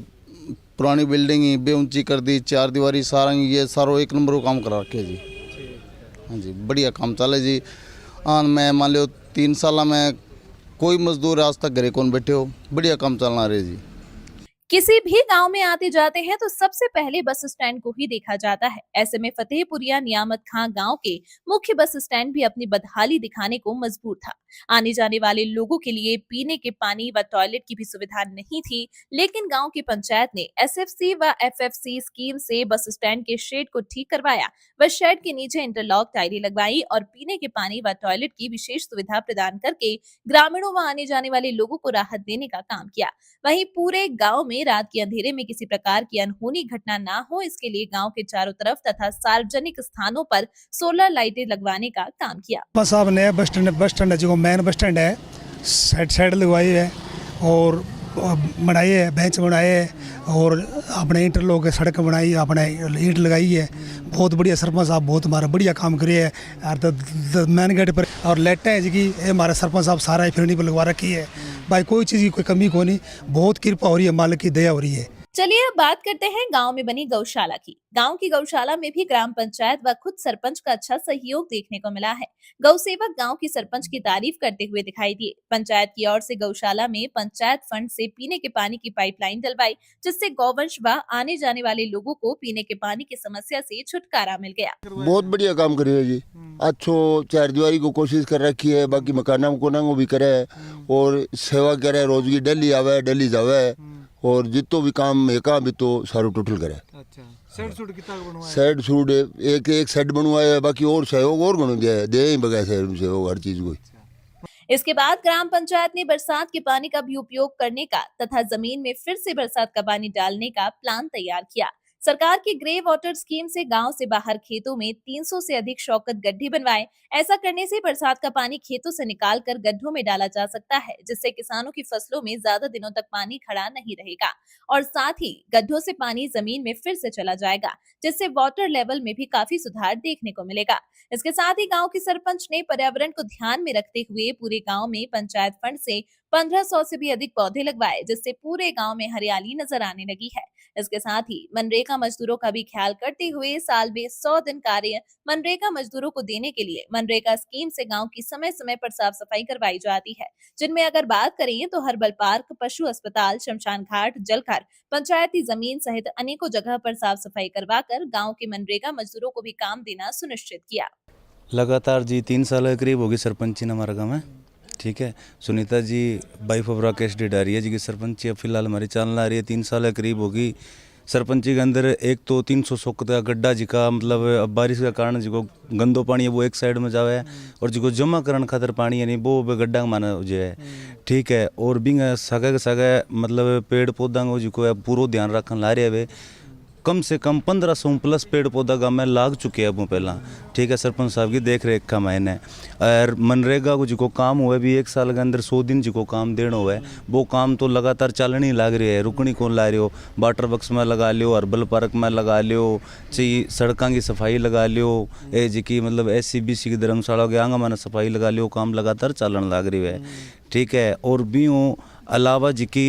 पुरानी बिल्डिंग ही बे ऊंची कर दी, 4 दीवारी सारंग, ये सारो 1 नंबर को काम करा रखे जी। हाँ जी, बढ़िया काम चले जी। मैं मान लो 3 साल में कोई मजदूर आज तक घरे कौन बैठे हो, बढ़िया काम चलना रहे जी। किसी भी गांव में आते जाते हैं तो सबसे पहले बस स्टैंड को ही देखा जाता है। ऐसे में फतेहपुरिया नियामत खां गांव के मुख्य बस स्टैंड भी अपनी बदहाली दिखाने को मजबूर था। आने जाने वाले लोगों के लिए पीने के पानी व टॉयलेट की भी सुविधा नहीं थी, लेकिन गांव की पंचायत ने एसएफसी व एफएफसी स्कीम से बस स्टैंड के शेड को ठीक करवाया व शेड के नीचे इंटरलॉक टाइलें लगवाई और पीने के पानी व टॉयलेट की विशेष सुविधा प्रदान करके ग्रामीणों व आने जाने वाले लोगों को राहत देने का काम किया। वहीं पूरे गांव में रात के अंधेरे में किसी प्रकार की अनहोनी घटना ना हो, इसके लिए गांव के चारों तरफ तथा सार्वजनिक स्थानों पर सोलर लाइटें लगवाने का काम किया। साहब ने बस स्टैंड जो मेन बस स्टैंड है साइड लगवाई है और बनाई है, बेंच बनाए है और अपने इंटरलॉक सड़क बनाई, अपने ईंट लगाई है। बहुत बढ़िया सरपंच साहब बहुत हमारा बढ़िया काम करे है। और मेन गेट पर और लाइटें है जी हमारे सरपंच साहब सारा फिरनी पर लगवा रखी है। भाई कोई चीज़ की कोई कमी को नहीं, बहुत कृपा हो रही है, मालिक की दया हो रही है। चलिए अब बात करते हैं गांव में बनी गौशाला की। गांव की गौशाला में भी ग्राम पंचायत व खुद सरपंच का अच्छा सहयोग देखने को मिला है। गौ सेवक गांव की सरपंच की तारीफ करते हुए दिखाई दिए। पंचायत की ओर से गौशाला में पंचायत फंड से पीने के पानी की पाइपलाइन डलवाई, जिससे गौवंश व आने जाने वाले लोगों को पीने के पानी की समस्या से छुटकारा मिल गया। बहुत बढ़िया काम करे है जी, अच्छो चार दीवारी को कोशिश कर रखी है, बाकी मकाना को भी करे और सेवा करे, रोज की डेली आवे डेली जावे और जितो भी काम है भी तो सारू टोटल करे। अच्छा, सेड सूट कितना बनवाया? सेड सूट एक सेट बनवाया है, बाकी और सहयोग और घणो दिया है, दे ही बगा सहयोग हर चीज को। इसके बाद ग्राम पंचायत ने बरसात के पानी का भी उपयोग करने का तथा जमीन में फिर से बरसात का पानी डालने का प्लान तैयार किया। सरकार की ग्रे वाटर स्कीम से गांव से बाहर खेतों में 300 से अधिक शौकत गड्ढे बनवाए। ऐसा करने से बरसात का पानी खेतों से निकालकर गड्ढों में डाला जा सकता है, जिससे किसानों की फसलों में ज्यादा दिनों तक पानी खड़ा नहीं रहेगा और साथ ही गड्ढों से पानी जमीन में फिर से चला जाएगा, जिससे वाटर लेवल में भी काफी सुधार देखने को मिलेगा। इसके साथ ही गाँव की सरपंच ने पर्यावरण को ध्यान में रखते हुए पूरे गाँव में पंचायत फंड से 1500 से भी अधिक पौधे लगवाए, जिससे पूरे गांव में हरियाली नजर आने लगी है। इसके साथ ही मनरेगा मजदूरों का भी ख्याल करते हुए साल में 100 दिन कार्य मनरेगा मजदूरों को देने के लिए मनरेगा स्कीम से गांव की समय समय पर साफ सफाई करवाई जाती है, जिनमें अगर बात करें तो हर्बल पार्क, पशु अस्पताल, शमशान घाट, जलघर, पंचायती जमीन सहित अनेकों जगह पर साफ सफाई करवाकर गाँव के मनरेगा मजदूरों को भी काम देना सुनिश्चित किया। लगातार जी 3 साल के करीब होगी सरपंची ने हमारा गाँव में। ठीक है, सुनीता जी वाइफ ऑफ राकेश डिडारिया जी की सरपंची अब फिलहाल हमारी चलना आ रही है, 3 साल के करीब होगी। सरपंची के अंदर एक तो 300 शौकत का गड्ढा जी का मतलब अब बारिश का कारण जी को गंदो पानी है वो एक साइड में जावे और जी को जमा करने खातर पानी है नहीं वो गड्ढा माना जो है। ठीक है, और बिंग सगा मतलब पेड़ पौधा जी को पूरा ध्यान रखने ला रहे है। कम से कम 1500 प्लस पेड़ पौधा गाँव में लाग चुके हैं वो पहला। ठीक है, सरपंच साहब की देख रेख का मायने और मनरेगा को जिको काम हुआ भी 1 साल के अंदर 100 दिन जिको काम देना हुआ है वो काम तो लगातार चलनी लग रही है, रुकनी कौन ला रही हो। वाटर बक्स में लगा लियो, हर्बल पार्क में लगा लियो, चाहिए सड़कों की सफाई लगा लियो, ए जी की मतलब SC-BC की धर्मशाला के आंगा माना सफाई लगा लियो, काम लगातार चलन लग रही है। ठीक है, और भी अलावा जी की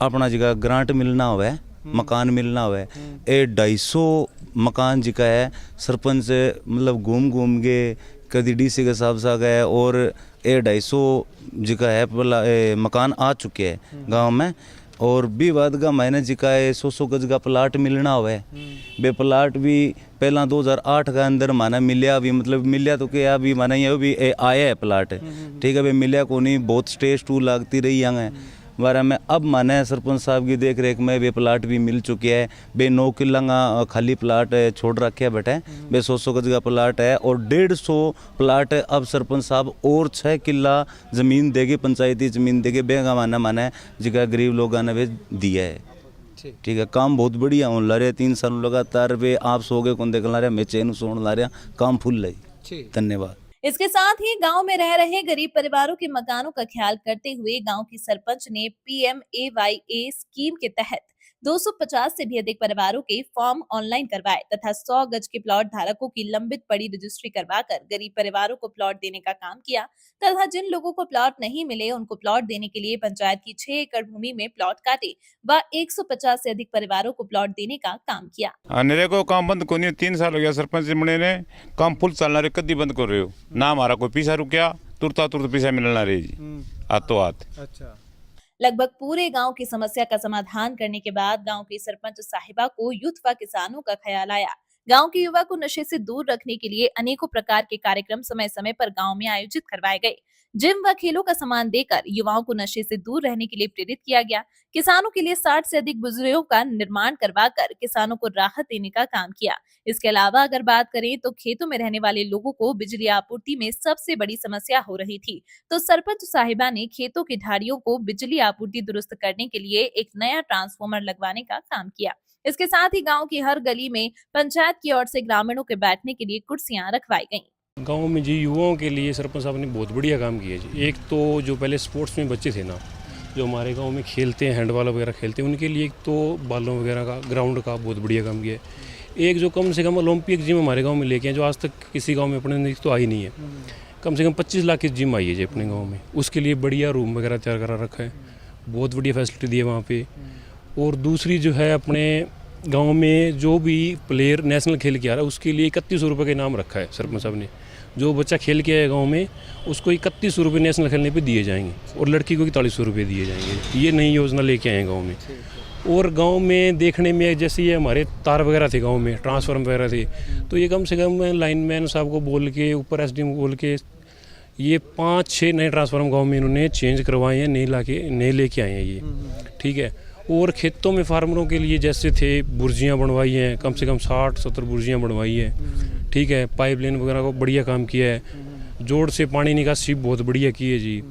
अपना जगह ग्रांट मिलना हुआ है, मकान मिलना हुआ है, 250 मकान जी का है। सरपंच मतलब घूम के कभी DC के साहब सा गए और 250 जी का है मकान आ चुके हैं गांव में। और भी बात का महीने जी का 100 गज का प्लाट मिलना हुआ है। वे प्लाट भी पहला 2008 का अंदर माना मिलिया भी, मतलब मिलिया तो क्या अभी माना ये भी आया है प्लाट। ठीक है, वे मिलिया को नहीं, बहुत स्टेज 2 लगती रही है बारे में। अब माने सरपंच साहब की देख रेख में वे प्लाट भी मिल चुके हैं। बे 9 किला खाली प्लाट छोड़ रखे है बेटे, बे 100 गज का प्लाट है और 150 प्लाट अब सरपंच साहब और 6 किला जमीन देगी, पंचायती जमीन देगी बेगा माना जिका गरीब लोगों ने वे दिया है। ठीक है, काम बहुत बढ़िया होने ला रहे 3 साल लगातार। वे आप सो गए कौन देख ला रहे, मैं चैन सोने ला रहा, काम फुल रही। धन्यवाद। इसके साथ ही गांव में रह रहे गरीब परिवारों के मकानों का ख्याल करते हुए गांव की सरपंच ने PMAYA स्कीम के तहत 250 से भी अधिक परिवारों के फॉर्म ऑनलाइन करवाए तथा 100 गज के प्लॉट धारकों की लंबित पड़ी रजिस्ट्री करवाकर गरीब परिवारों को प्लॉट देने का काम किया तथा जिन लोगों को प्लॉट नहीं मिले उनको प्लॉट देने के लिए पंचायत की 6 एकड़ भूमि में प्लॉट काटे व 150 से अधिक परिवारों को प्लॉट देने का काम किया। नरेगा काम बंद को नहीं, 3 साल हो गया सरपंच बने ने, काम फुल चलना रहे, कदी बंद कर रहे हो ना, हमारा कोई पैसा रुकया तुरता तुरत पैसा मिलना रहे जी हाथों हाथ। अच्छा, लगभग पूरे गांव की समस्या का समाधान करने के बाद गांव की सरपंच साहिबा को यूथ व किसानों का ख्याल आया। गांव के युवा को नशे से दूर रखने के लिए अनेकों प्रकार के कार्यक्रम समय समय पर गांव में आयोजित करवाए गए। जिम व खेलों का सामान देकर युवाओं को नशे से दूर रहने के लिए प्रेरित किया गया। किसानों के लिए 60 से अधिक बुजुर्गों का निर्माण करवाकर किसानों को राहत देने का काम किया। इसके अलावा अगर बात करें तो खेतों में रहने वाले लोगों को बिजली आपूर्ति में सबसे बड़ी समस्या हो रही थी, तो सरपंच साहिबा ने खेतों की ढाड़ियों को बिजली आपूर्ति दुरुस्त करने के लिए एक नया ट्रांसफार्मर लगवाने का काम किया। इसके साथ ही गांव की हर गली में पंचायत की ओर से ग्रामीणों के बैठने के लिए कुर्सियां रखवाई गईं। गांव में जी युवाओं के लिए सरपंच साहब ने बहुत बढ़िया काम किया जी। एक तो जो पहले स्पोर्ट्स में बच्चे थे ना, जो हमारे गांव में खेलते हैं, हैंडबॉल वगैरह खेलते हैं, उनके लिए एक तो बालों वगैरह का ग्राउंड का बहुत बढ़िया काम किया है। एक जो कम से कम ओलंपिक जिम हमारे गाँव में लेके आए, जो आज तक किसी गाँव में अपने तो आई नहीं है। कम से कम 25 लाख की जिम आई है जी अपने गाँव में। उसके लिए बढ़िया रूम वगैरह तैयार करा रखा है, बहुत बढ़िया फैसिलिटी दी है वहाँ पे। और दूसरी जो है, अपने गांव में जो भी प्लेयर नेशनल खेल के आ रहा है उसके लिए 3100 रुपये का इनाम रखा है सरपंच साहब ने। जो बच्चा खेल के आए गांव में उसको 3100 रुपये नेशनल खेलने पे दिए जाएंगे और लड़की को 4100 रुपये दिए जाएंगे। ये नई योजना लेके आए गांव में। और गांव में देखने में जैसे ये हमारे तार वगैरह थे गांव में, ट्रांसफार्मर वगैरह थे, तो ये कम से कम लाइनमैन साहब को बोल के, ऊपर एसडीएम को बोल के, ये 5-6 नए ट्रांसफार्मर गाँव में इन्होंने चेंज करवाए हैं, नए लेके आए हैं ये, ठीक है। और खेतों में फार्मरों के लिए जैसे थे बुर्जियाँ बनवाई हैं, कम से कम 60-70 बुर्जियाँ बनवाई हैं, ठीक है। पाइपलाइन वगैरह को बढ़िया काम किया है। जोड़ से पानी निकासी बहुत बढ़िया की है जी।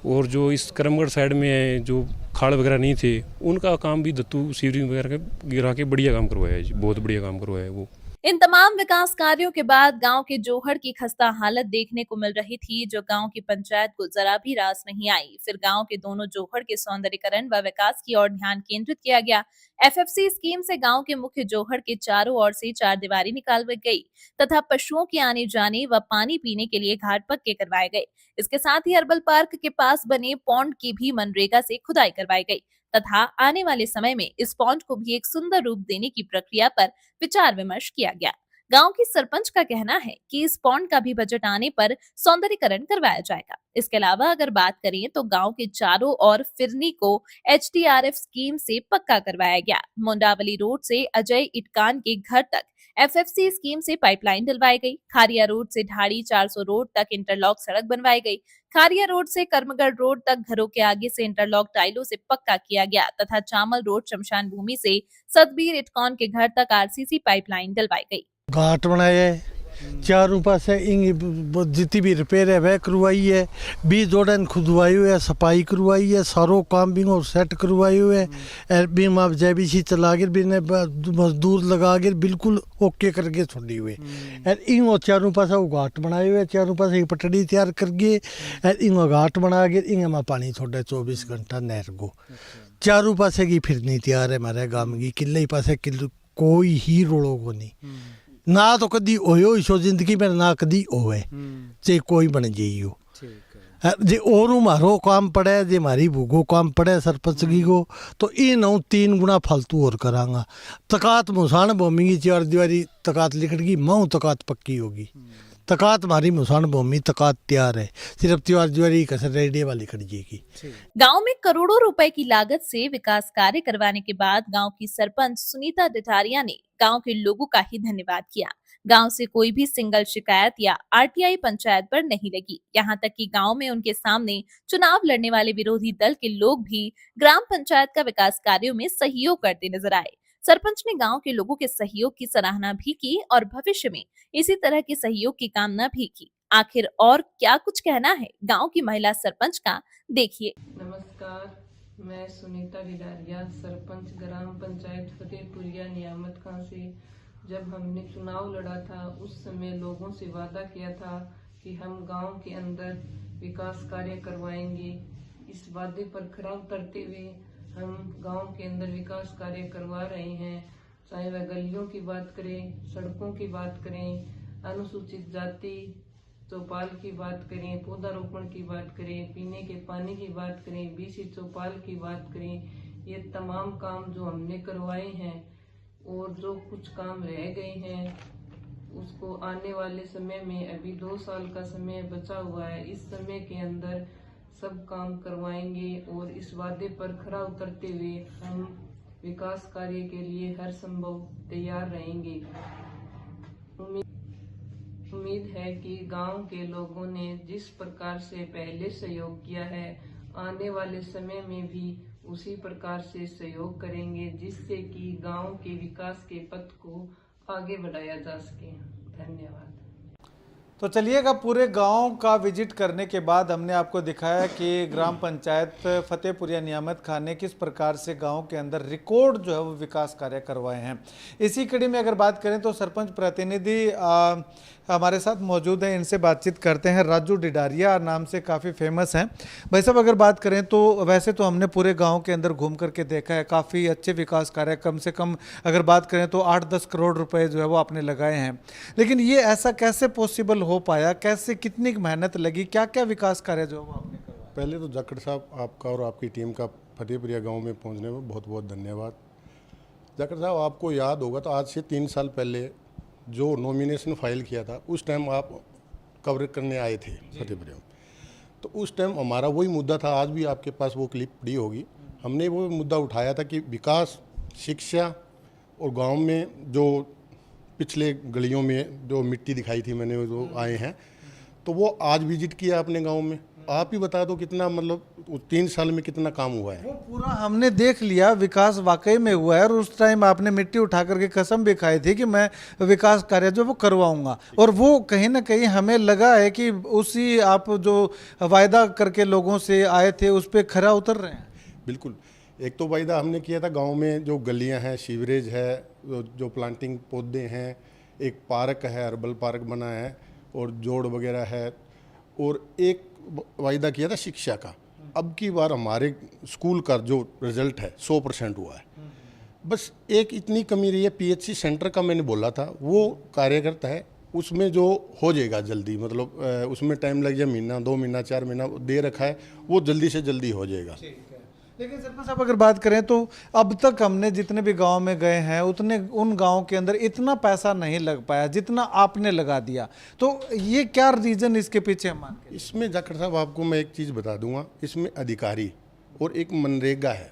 और जो इस करमगढ़ साइड में है, जो खाड़ वगैरह नहीं थे, उनका काम भी दत्तू सीवरिंग वगैरह गिरा के बढ़िया काम करवाया है जी, बहुत बढ़िया काम करवाया है वो। इन तमाम विकास कार्यों के बाद गांव के जोहड़ की खस्ता हालत देखने को मिल रही थी, जो गांव की पंचायत को जरा भी रास नहीं आई। फिर गांव के दोनों जोहड़ के सौंदर्यीकरण व विकास की ओर ध्यान केंद्रित किया गया। एफएफसी स्कीम से गांव के मुख्य जोहड़ के चारों ओर से 4 दीवारी निकाल गई तथा पशुओं के आने जाने व पानी पीने के लिए घाट पक्के करवाए गए। इसके साथ ही हर्बल पार्क के पास बने पौंड की भी मनरेगा से खुदाई करवाई गई तथा आने वाले समय में इस पौंड को भी एक सुंदर रूप देने की प्रक्रिया पर विचार विमर्श किया गया। गांव की सरपंच का कहना है कि इस पौंड का भी बजट आने पर सौंदर्यीकरण करवाया जाएगा। इसके अलावा अगर बात करें तो गांव के चारों ओर फिरनी को HTRF स्कीम से पक्का करवाया गया। मुंडावली रोड से अजय इटकान के घर तक FFC स्कीम से पाइपलाइन डलवाई गई। खारिया रोड से ढाड़ी 400 रोड तक इंटरलॉक सड़क बनवाई गई। खारिया रोड से कर्मगढ़ रोड तक घरों के आगे से इंटरलॉक टाइलों से पक्का किया गया तथा चामल रोड शमशान भूमि से सतबीर इटकॉन के घर तक RCC पाइपलाइन डलवाई गई। घाट बनाए, चारों पासे जितनी भी रिपेयर है वह करवाई है, बीज जोड़न खुदवाई हुई है, सफाई करवाई है, सारो काम भी सेट करवाई हुए है। बीम आप JBC चला कर भी मजदूर लगा कर बिल्कुल ओके करके छोड़ी हुए। इन चारों पास घाट बनाए हुए, चारों पास एक पटड़ी तैयार करके इन घाट बना के इन पानी छोड़े 24 घंटा नहर को। चारों पासे की फिरनी तैयार है हमारे गाँव की। किले पासे कोई ही रोड़ो को नहीं, ना तो कदी होयो इसो जिंदगी में, ना कदी होवे, चाहे कोई बन जाइयो। जे और मारो काम पड़े, जे मारी भूगो काम पड़े सरपंच की को, तो इन 3 गुना फालतू और करांगा। तकात मुसान भूमि की 4 दीवारी तकात लिखड़गी, मऊ तकात पक्की होगी। तकात मारी मुसान भूमि तकात तैयार है, सिर्फ 4 दीवारी कसर रेडियो वाली खड़ जाएगी। गांव में करोड़ों रुपए की लागत से विकास कार्य करवाने के बाद गांव की सरपंच सुनीता डिटारिया ने गांव के लोगों का ही धन्यवाद किया। गांव से कोई भी सिंगल शिकायत या RTI पंचायत पर नहीं लगी। यहाँ तक कि गांव में उनके सामने चुनाव लड़ने वाले विरोधी दल के लोग भी ग्राम पंचायत का विकास कार्यों में सहयोग करते नजर आए। सरपंच ने गांव के लोगों के सहयोग की सराहना भी की और भविष्य में इसी तरह के सहयोग की कामना भी की। आखिर और क्या कुछ कहना है गांव की महिला सरपंच का, देखिए। नमस्कार, मैं सुनीता डिडारिया, सरपंच ग्राम पंचायत फतेहपुरिया नियामत खां से। जब हमने चुनाव लड़ा था उस समय लोगों से वादा किया था कि हम गांव के अंदर विकास कार्य करवाएंगे। इस वादे पर खरा उतरते हुए हम गांव के अंदर विकास कार्य करवा रहे हैं। चाहे वह गलियों की बात करें, सड़कों की बात करें, अनुसूचित जाति चौपाल की बात करें, पौधारोपण की बात करें, पीने के पानी की बात करें, BC चौपाल की बात करें, ये तमाम काम जो हमने करवाए हैं और जो कुछ काम रह गए हैं उसको आने वाले समय में, अभी 2 साल का समय बचा हुआ है, इस समय के अंदर सब काम करवाएंगे और इस वादे पर खरा उतरते हुए हम विकास कार्य के लिए हर संभव तैयार रहेंगे। उम्मीद है कि गांव के लोगों ने जिस प्रकार से पहले सहयोग किया है, आने वाले समय में भी उसी प्रकार से सहयोग करेंगे, जिससे कि गांव के विकास के पथ को आगे बढ़ाया जा सके। धन्यवाद। तो चलिएगा, पूरे गांव का विजिट करने के बाद हमने आपको दिखाया कि ग्राम पंचायत फतेहपुरिया नियामत खां ने किस प्रकार से गांव के अंदर रिकॉर्ड जो है वो विकास कार्य करवाए हैं। इसी कड़ी में अगर बात करें तो सरपंच प्रतिनिधि हमारे साथ मौजूद हैं, इनसे बातचीत करते हैं। राजू डिडारिया नाम से काफ़ी फेमस हैं भाई साहब। अगर बात करें तो वैसे तो हमने पूरे गांव के अंदर घूम करके देखा है, काफ़ी अच्छे विकास कार्य, कम से कम अगर बात करें तो 8-10 करोड़ रुपए जो है वो आपने लगाए हैं। लेकिन ये ऐसा कैसे पॉसिबल हो पाया, कैसे, कितनी मेहनत लगी, क्या क्या विकास कार्य जो है वो आपने करवाया? पहले तो जाखड़ साहब, आपका और आपकी टीम का फतेहपुरिया गाँव में पहुँचने में बहुत बहुत धन्यवाद। जाखड़ साहब, आपको याद होगा तो आज से 3 साल पहले जो नॉमिनेशन फाइल किया था, उस टाइम आप कवर करने आए थे फतेहपुरिया में। तो उस टाइम हमारा वही मुद्दा था, आज भी आपके पास वो क्लिप पड़ी होगी। हमने वो मुद्दा उठाया था कि विकास, शिक्षा और गांव में जो पिछले गलियों में जो मिट्टी दिखाई थी, मैंने जो आए हैं, तो वो आज विजिट किया अपने गाँव में। आप ही बता दो कितना, मतलब 3 साल में कितना काम हुआ है। वो पूरा हमने देख लिया, विकास वाकई में हुआ है। और उस टाइम आपने मिट्टी उठा करके कसम भी खाई थी कि मैं विकास कार्य जो वो करवाऊंगा, और वो कहीं ना कहीं हमें लगा है कि उसी आप जो वायदा करके लोगों से आए थे उस पर खरा उतर रहे हैं। बिल्कुल, एक तो वायदा हमने किया था, गांव में जो गलियां हैं, सीवरेज है, जो प्लांटिंग पौधे हैं, एक पार्क है, हर्बल पार्क बना है, और जोड़ वगैरह है, और एक वायदा किया था शिक्षा का। अब की बार हमारे स्कूल का जो रिजल्ट है 100% हुआ है। बस एक इतनी कमी रही है, पीएचसी सेंटर का मैंने बोला था, वो कार्यकर्ता है, उसमें जो हो जाएगा जल्दी, मतलब उसमें टाइम लग जाए, महीना 2 महीना 4 महीना दे रखा है, वो जल्दी से जल्दी हो जाएगा। लेकिन सरपंच साहब, अगर बात करें तो अब तक हमने जितने भी गांव में गए हैं, उतने उन गांव के अंदर इतना पैसा नहीं लग पाया जितना आपने लगा दिया। तो ये क्या रीजन इसके पीछे हम मानते हैं? इसमें जाखड़ साहब, आपको मैं एक चीज़ बता दूंगा, इसमें अधिकारी और एक मनरेगा है।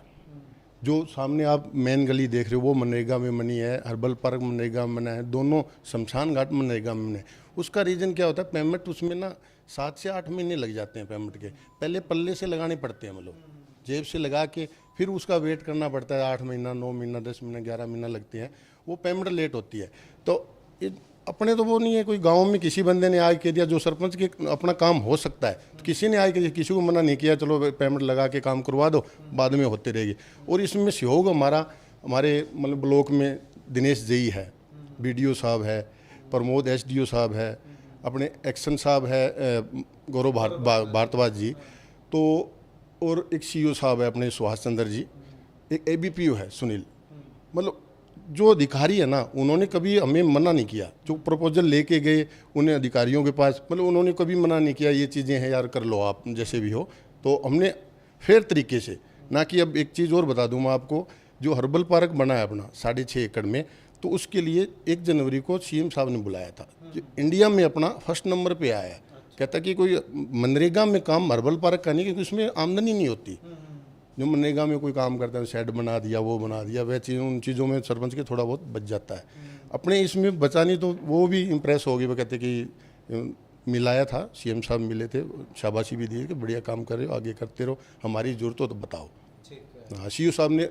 जो सामने आप मेन गली देख रहे हो वो मनरेगा में बनी है, हर्बल पार्क मनरेगा में बना है, दोनों शमशान घाट मनरेगा में बने। उसका रीज़न क्या होता है, पेमेंट उसमें ना 7 से 8 महीने लग जाते हैं पेमेंट के। पहले पल्ले से लगाने पड़ते हैं, मतलब जेब से लगा के फिर उसका वेट करना पड़ता है। 8 महीना, 9 महीना, 10 महीना, 11 महीना लगते हैं, वो पेमेंट लेट होती है। तो अपने तो वो नहीं है, कोई गांव में किसी बंदे ने आगे कह दिया, जो सरपंच के अपना काम हो सकता है, तो किसी ने आगे किसी को मना नहीं किया, चलो पेमेंट लगा के काम करवा दो, बाद में होते रहेगी। और इसमें सहयोग हमारे मतलब ब्लॉक में दिनेश जी है, BDO साहब है, प्रमोद SDO साहब है, अपने एक्शन साहब है गौरव भारद्वाज जी, तो और एक CO साहब है अपने सुभाष चंद्र जी, एक ABPO है सुनील। मतलब जो अधिकारी है ना, उन्होंने कभी हमें मना नहीं किया। जो प्रपोजल लेके गए उन्हें अधिकारियों के पास, मतलब उन्होंने कभी मना नहीं किया, ये चीज़ें हैं यार, कर लो आप जैसे भी हो। तो हमने फेयर तरीके से, ना कि अब एक चीज़ और बता दूँ मैं आपको, जो हर्बल पार्क बना है अपना 6.5 एकड़ में, तो उसके लिए 1 जनवरी को CM साहब ने बुलाया था। जो इंडिया में अपना फर्स्ट नंबर पे आया है। कहता कि कोई मनरेगा में काम हर्बल पार्क का नहीं, क्योंकि उसमें आमदनी नहीं होती। जो मनरेगा में कोई काम करता है, शेड बना दिया, वो बना दिया, वह चीज़, उन चीज़ों में सरपंच के थोड़ा बहुत बच जाता है। अपने इसमें बचा नहीं, तो वो भी इम्प्रेस हो गए। वो कहते कि मिलाया था, CM साहब मिले थे, शाबाशी भी दी कि बढ़िया काम कर रहे हो, आगे करते रहो, हमारी ज़रूरत हो तो बताओ। हाँ, CO साहब ने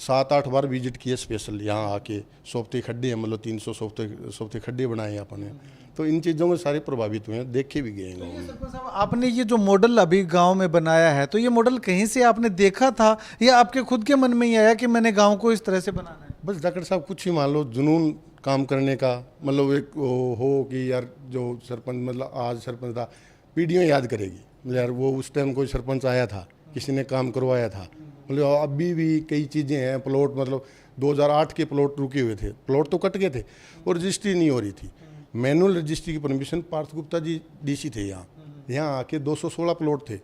7-8 बार विजिट किए स्पेशल यहाँ आके। सोफते खड्डे हैं, मतलब 300 सोफते खड्डे बनाए हैं अपने। तो इन चीज़ों में सारे प्रभावित हुए हैं, देखे भी गए हैं। आपने ये जो मॉडल अभी गांव में बनाया है, तो ये मॉडल कहीं से आपने देखा था या आपके खुद के मन में ही आया कि मैंने गांव को इस तरह से बनाना है? बस जाखड़ साहब, कुछ ही मान लो जुनून काम करने का, मतलब एक हो कि यार जो सरपंच, मतलब आज सरपंच था, पीढ़ियाँ याद करेगी यार वो उस टाइम कोई सरपंच आया था, किसी ने काम करवाया था। मतलब अभी भी कई चीज़ें हैं, प्लॉट, मतलब 2008 के प्लॉट रुके हुए थे, प्लॉट तो कट गए थे और रजिस्ट्री नहीं हो रही थी। मैनुअल रजिस्ट्री की परमिशन पार्थ गुप्ता जी DC थे यहाँ आके 216 प्लॉट थे।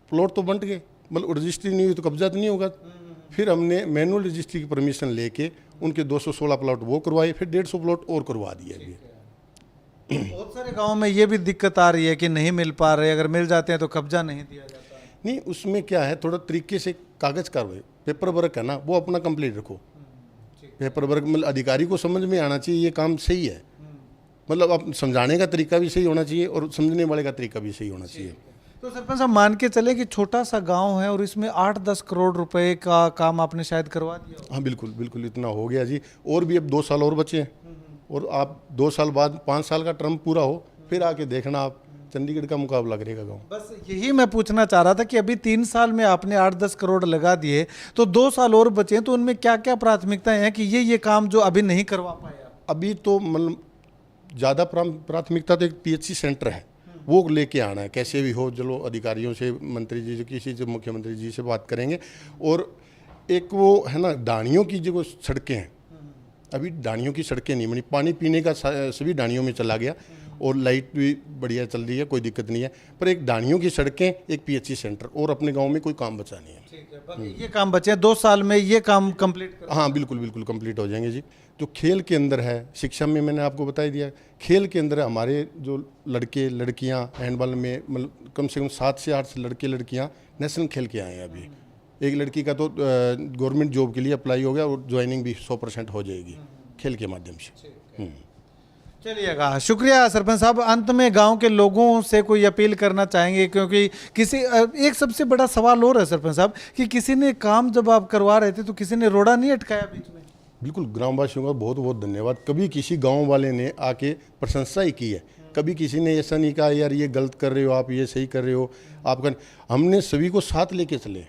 प्लॉट तो बंट गए, मतलब रजिस्ट्री नहीं हुई तो कब्जा तो नहीं होगा। फिर हमने मैनुअल रजिस्ट्री की परमिशन लेके उनके 216 प्लॉट वो करवाए, फिर 150 प्लॉट और करवा दिए अभी। बहुत सारे गाँव में ये भी दिक्कत आ रही है कि नहीं मिल पा रहे, अगर मिल जाते हैं तो कब्जा नहीं दिया जाता। नहीं, उसमें क्या है, थोड़ा तरीके से कागज कार्रवाई, पेपर वर्क है ना, वो अपना कंप्लीट रखो। पेपर वर्क मतलब अधिकारी को समझ में आना चाहिए ये काम सही है, मतलब आप समझाने का तरीका भी सही होना चाहिए और समझने वाले का तरीका भी सही होना चाहिए। तो सरपंच साहब मान के चले कि छोटा सा गांव है और इसमें 8-10 करोड़ रुपए का काम आपने शायद करवा दिया। हाँ बिल्कुल बिल्कुल, इतना हो गया जी। और भी अब 2 साल और बचे हैं, और आप 2 साल बाद 5 साल का टर्म पूरा हो फिर आके देखना, आप चंडीगढ़ का मुकाबला करेगा गाँव। बस यही मैं पूछना चाह रहा था कि अभी 3 साल में आपने 8-10 करोड़ लगा दिए, तो 2 साल और बचे, तो उनमें क्या क्या प्राथमिकताएं हैं कि ये काम जो अभी नहीं करवा पाए? अभी तो मतलब ज़्यादा प्राथमिकता तो एक PHC सेंटर है, वो लेके आना है कैसे भी हो। चलो अधिकारियों से, मंत्री जी से, किसी से, मुख्यमंत्री जी से बात करेंगे। और एक वो है ना, डाणियों की जो सड़कें हैं, अभी डाणियों की सड़कें नहीं बनी, पानी पीने का सभी डाणियों में चला गया और लाइट भी बढ़िया चल रही है, कोई दिक्कत नहीं है। पर एक डाणियों की सड़कें, एक PHC सेंटर, और अपने गाँव में कोई काम बचा नहीं है। ठीक है, ये काम बचे हैं, 2 साल में ये काम कंप्लीट। हाँ बिल्कुल बिल्कुल कंप्लीट हो जाएंगे जी। जो खेल के अंदर है, शिक्षा में मैंने आपको बता ही दिया, खेल के अंदर हमारे जो लड़के लड़कियां हैंडबॉल में मतलब कम से कम 7 से 8 लड़के लड़कियां नेशनल खेल के आए हैं। अभी एक लड़की का तो गवर्नमेंट जॉब के लिए अप्लाई हो गया और ज्वाइनिंग भी 100% हो जाएगी खेल के माध्यम से। चलिएगा, शुक्रिया सरपंच साहब। अंत में गांव के लोगों से कोई अपील करना चाहेंगे, क्योंकि किसी एक सबसे बड़ा सवाल और है सरपंच साहब कि किसी ने काम जब आप करवा रहे थे तो किसी ने रोड़ा नहीं अटकाया बीच में? बिल्कुल, ग्रामवासियों का बहुत बहुत धन्यवाद। कभी किसी गांव वाले ने आके प्रशंसा ही की है, कभी किसी ने ऐसा नहीं कहा यार ये गलत कर रहे हो आप, ये सही कर रहे हो आप। हमने सभी को साथ लेके चले,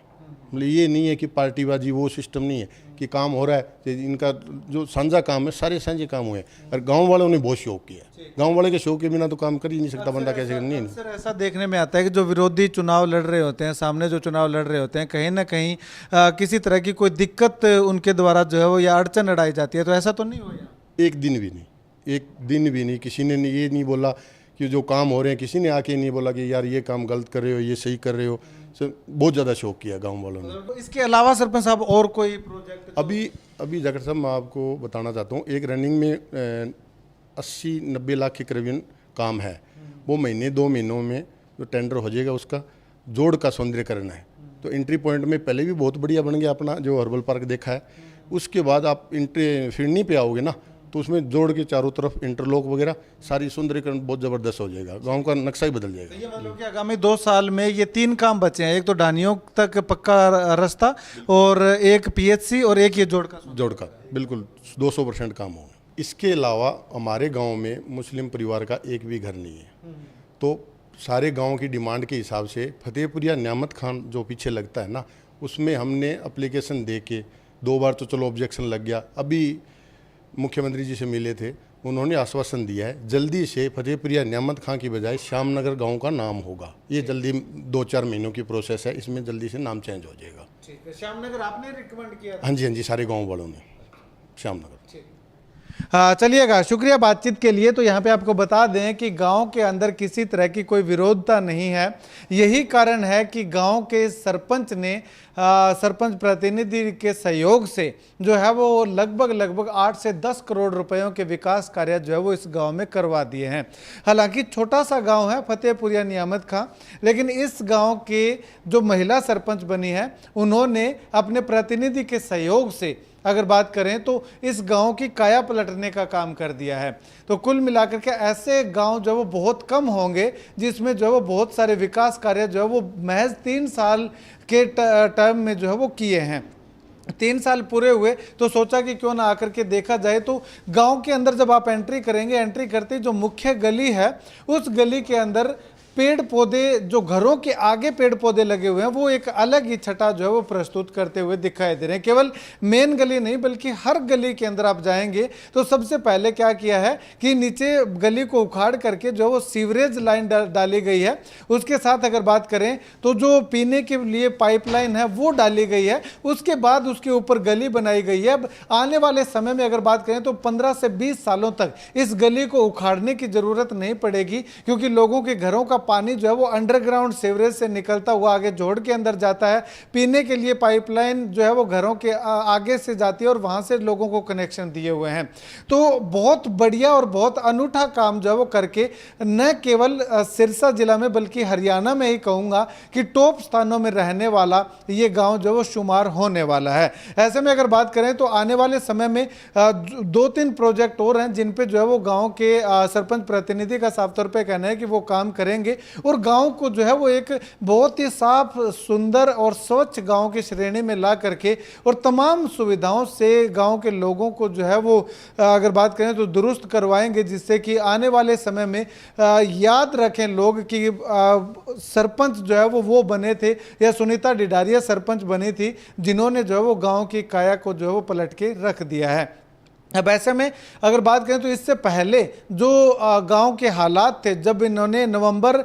मतलब ये नहीं है कि पार्टीबाजी, वो सिस्टम नहीं है कि काम हो रहा है तो इनका जो साझा काम है, सारे साझे काम हुए। और गांव वालों ने बहुत शौक किया, गांव वाले के शौक के बिना तो काम कर ही नहीं सकता बंदा, कैसे करनी है। सर ऐसा देखने में आता है कि जो विरोधी चुनाव लड़ रहे होते हैं, सामने जो चुनाव लड़ रहे होते हैं, कहीं ना कहीं किसी तरह की कोई दिक्कत उनके द्वारा जो है वो या अड़चन अड़ाई जाती है, तो ऐसा तो नहीं हो? एक दिन भी नहीं किसी ने ये नहीं बोला कि जो काम हो रहे हैं, किसी ने आके नहीं बोला कि यार ये काम गलत कर रहे हो, ये सही कर रहे हो। बहुत ज़्यादा शौक किया गांव वालों ने। इसके अलावा सरपंच साहब और कोई प्रोजेक्ट? अभी जाकर साहब मैं आपको बताना चाहता हूँ, एक रनिंग में 80-90 लाख के करीबन काम है। वो महीने 2 महीनों में जो टेंडर हो जाएगा, उसका जोड़ का सौंदर्यकरण है। तो एंट्री पॉइंट में पहले भी बहुत बढ़िया बन गया अपना जो हर्बल पार्क देखा है। उसके बाद आप एंट्री फिरनी पे आओगे ना, तो उसमें जोड़ के चारों तरफ इंटरलॉक वगैरह सारी सुंदरीकरण बहुत ज़बरदस्त हो जाएगा, गांव का नक्शा ही बदल जाएगा। ये मतलब कि आगामी 2 साल में ये 3 काम बचे हैं, एक तो डानियों तक पक्का रास्ता और एक PHC और एक ये जोड़ का बिल्कुल 200% काम होगा। इसके अलावा हमारे गांव में मुस्लिम परिवार का एक भी घर नहीं है, तो सारे गांव की डिमांड के हिसाब से फतेहपुरिया नियामत खान जो पीछे लगता है ना, उसमें हमने एप्लीकेशन दे के 2 बार तो चलो ऑब्जेक्शन लग गया। अभी मुख्यमंत्री जी से मिले थे, उन्होंने आश्वासन दिया है जल्दी से फतेहपुरिया नियामत खां की बजाय श्यामनगर गांव का नाम होगा। ये जल्दी 2-4 महीनों की प्रोसेस है, इसमें जल्दी से नाम चेंज हो जाएगा। ठीक है, श्यामनगर आपने रिकमेंड किया? हाँ जी, सारे गाँव वालों ने श्यामनगर। चलिएगा, शुक्रिया बातचीत के लिए। तो यहाँ पे आपको बता दें कि गांव के अंदर किसी तरह की कोई विरोधता नहीं है। यही कारण है कि गांव के सरपंच ने सरपंच प्रतिनिधि के सहयोग से जो है वो लगभग 8 से 10 करोड़ रुपयों के विकास कार्य जो है वो इस गांव में करवा दिए हैं। हालांकि छोटा सा गांव है फतेहपुरिया नियामत खां, लेकिन इस गांव के जो महिला सरपंच बनी है, उन्होंने अपने प्रतिनिधि के सहयोग से अगर बात करें तो इस गांव की काया पलटने का काम कर दिया है। तो कुल मिलाकर के ऐसे गांव जो वो बहुत कम होंगे जिसमें जो है वो बहुत सारे विकास कार्य जो है वो महज 3 साल के टर्म में जो है वो किए हैं। 3 साल पूरे हुए तो सोचा कि क्यों ना आकर के देखा जाए। तो गांव के अंदर जब आप एंट्री करेंगे, एंट्री करते जो मुख्य गली है, उस गली के अंदर पेड़ पौधे, जो घरों के आगे पेड़ पौधे लगे हुए हैं, वो एक अलग ही छटा जो है वो प्रस्तुत करते हुए दिखाई दे रहे हैं। केवल मेन गली नहीं बल्कि हर गली के अंदर आप जाएंगे तो सबसे पहले क्या किया है कि नीचे गली को उखाड़ करके जो वो सीवरेज लाइन डाली गई है। उसके साथ अगर बात करें तो जो पीने के लिए पाइपलाइन है वो डाली गई है। उसके बाद उसके ऊपर गली बनाई गई है। अब आने वाले समय में अगर बात करें तो 15 से 20 सालों तक इस गली को उखाड़ने की जरूरत नहीं पड़ेगी, क्योंकि लोगों के घरों का पानी जो है वो अंडरग्राउंड सीवरेज से निकलता हुआ आगे जोड़ के अंदर जाता है। पीने के लिए पाइपलाइन जो है वो घरों के आगे से जाती है और वहां से लोगों को कनेक्शन दिए हुए हैं। तो बहुत बढ़िया और बहुत अनूठा काम जो है वो करके न केवल सिरसा जिला में बल्कि हरियाणा में ही कहूँगा कि टॉप स्थानों में रहने वाला ये गाँव जो वो शुमार होने वाला है। ऐसे में अगर बात करें तो आने वाले समय में 2-3 प्रोजेक्ट और हैं जिन पे जो है वो गांव के सरपंच प्रतिनिधि का साफ तौर पे कहना है कि वो काम करेंगे और गांव को जो है वो एक बहुत ही साफ, सुंदर और स्वच्छ गांव की श्रेणी में ला करके और तमाम सुविधाओं से गांव के लोगों को जो है वो अगर बात करें तो दुरुस्त करवाएंगे, जिससे कि आने वाले समय में याद रखें लोग कि सरपंच जो है वो बने थे या सुनीता डिडारिया सरपंच बनी थी जिन्होंने जो है वो गांव की काया को जो है वो पलट के रख दिया है। अब ऐसे में अगर बात करें तो इससे पहले जो गांव के हालात थे, जब इन्होंने नवंबर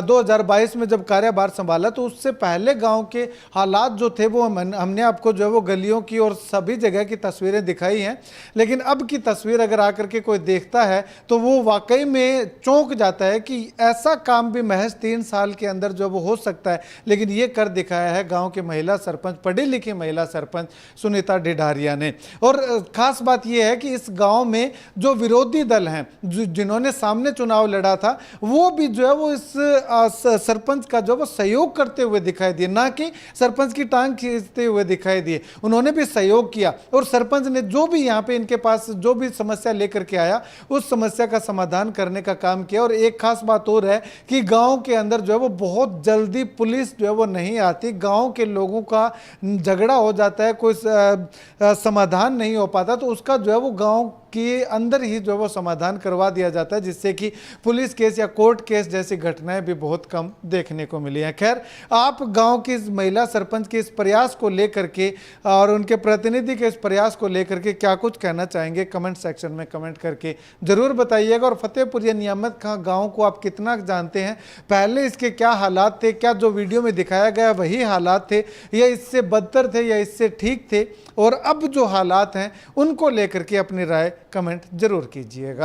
2022 में जब कार्यभार संभाला तो उससे पहले गांव के हालात जो थे वो हमने आपको जो है वो गलियों की और सभी जगह की तस्वीरें दिखाई हैं। लेकिन अब की तस्वीर अगर आकर के कोई देखता है तो वो वाकई में चौंक जाता है कि ऐसा काम भी महज 3 साल के अंदर जो वो हो सकता है। लेकिन ये कर दिखाया है गाँव के महिला सरपंच, पढ़ी लिखी महिला सरपंच सुनीता डिडारिया ने। और खास बात यह है कि इस गांव में जो विरोधी दल हैं, जिन्होंने सामने चुनाव लड़ा था, वो भी जो है वो इस सरपंच का जो वो सहयोग करते हुए दिखाई दिए, ना कि सरपंच की टांग खींचते हुए दिखाई दिए। उन्होंने भी सहयोग किया और सरपंच ने जो भी यहाँ पे इनके पास जो भी समस्या लेकर के आया उस समस्या का समाधान करने का काम किया। और एक खास बात और है कि गाँव के अंदर जो है वो बहुत जल्दी पुलिस जो है वो नहीं आती। गाँव के लोगों का झगड़ा हो जाता है, कोई समाधान नहीं हो पाता तो उसका जो है वो गांव के अंदर ही जो वो समाधान करवा दिया जाता है, जिससे कि पुलिस केस या कोर्ट केस जैसी घटनाएं भी बहुत कम देखने को मिली हैं। खैर, आप गांव की इस महिला सरपंच के इस प्रयास को लेकर के और उनके प्रतिनिधि के इस प्रयास को लेकर के क्या कुछ कहना चाहेंगे, कमेंट सेक्शन में कमेंट करके जरूर बताइएगा। और फतेहपुरिया नियामत खां गाँव को आप कितना जानते हैं, पहले इसके क्या हालात थे, क्या जो वीडियो में दिखाया गया वही हालात थे या इससे बदतर थे या इससे ठीक थे, और अब जो हालात हैं उनको लेकर के अपनी राय कमेंट जरूर कीजिएगा।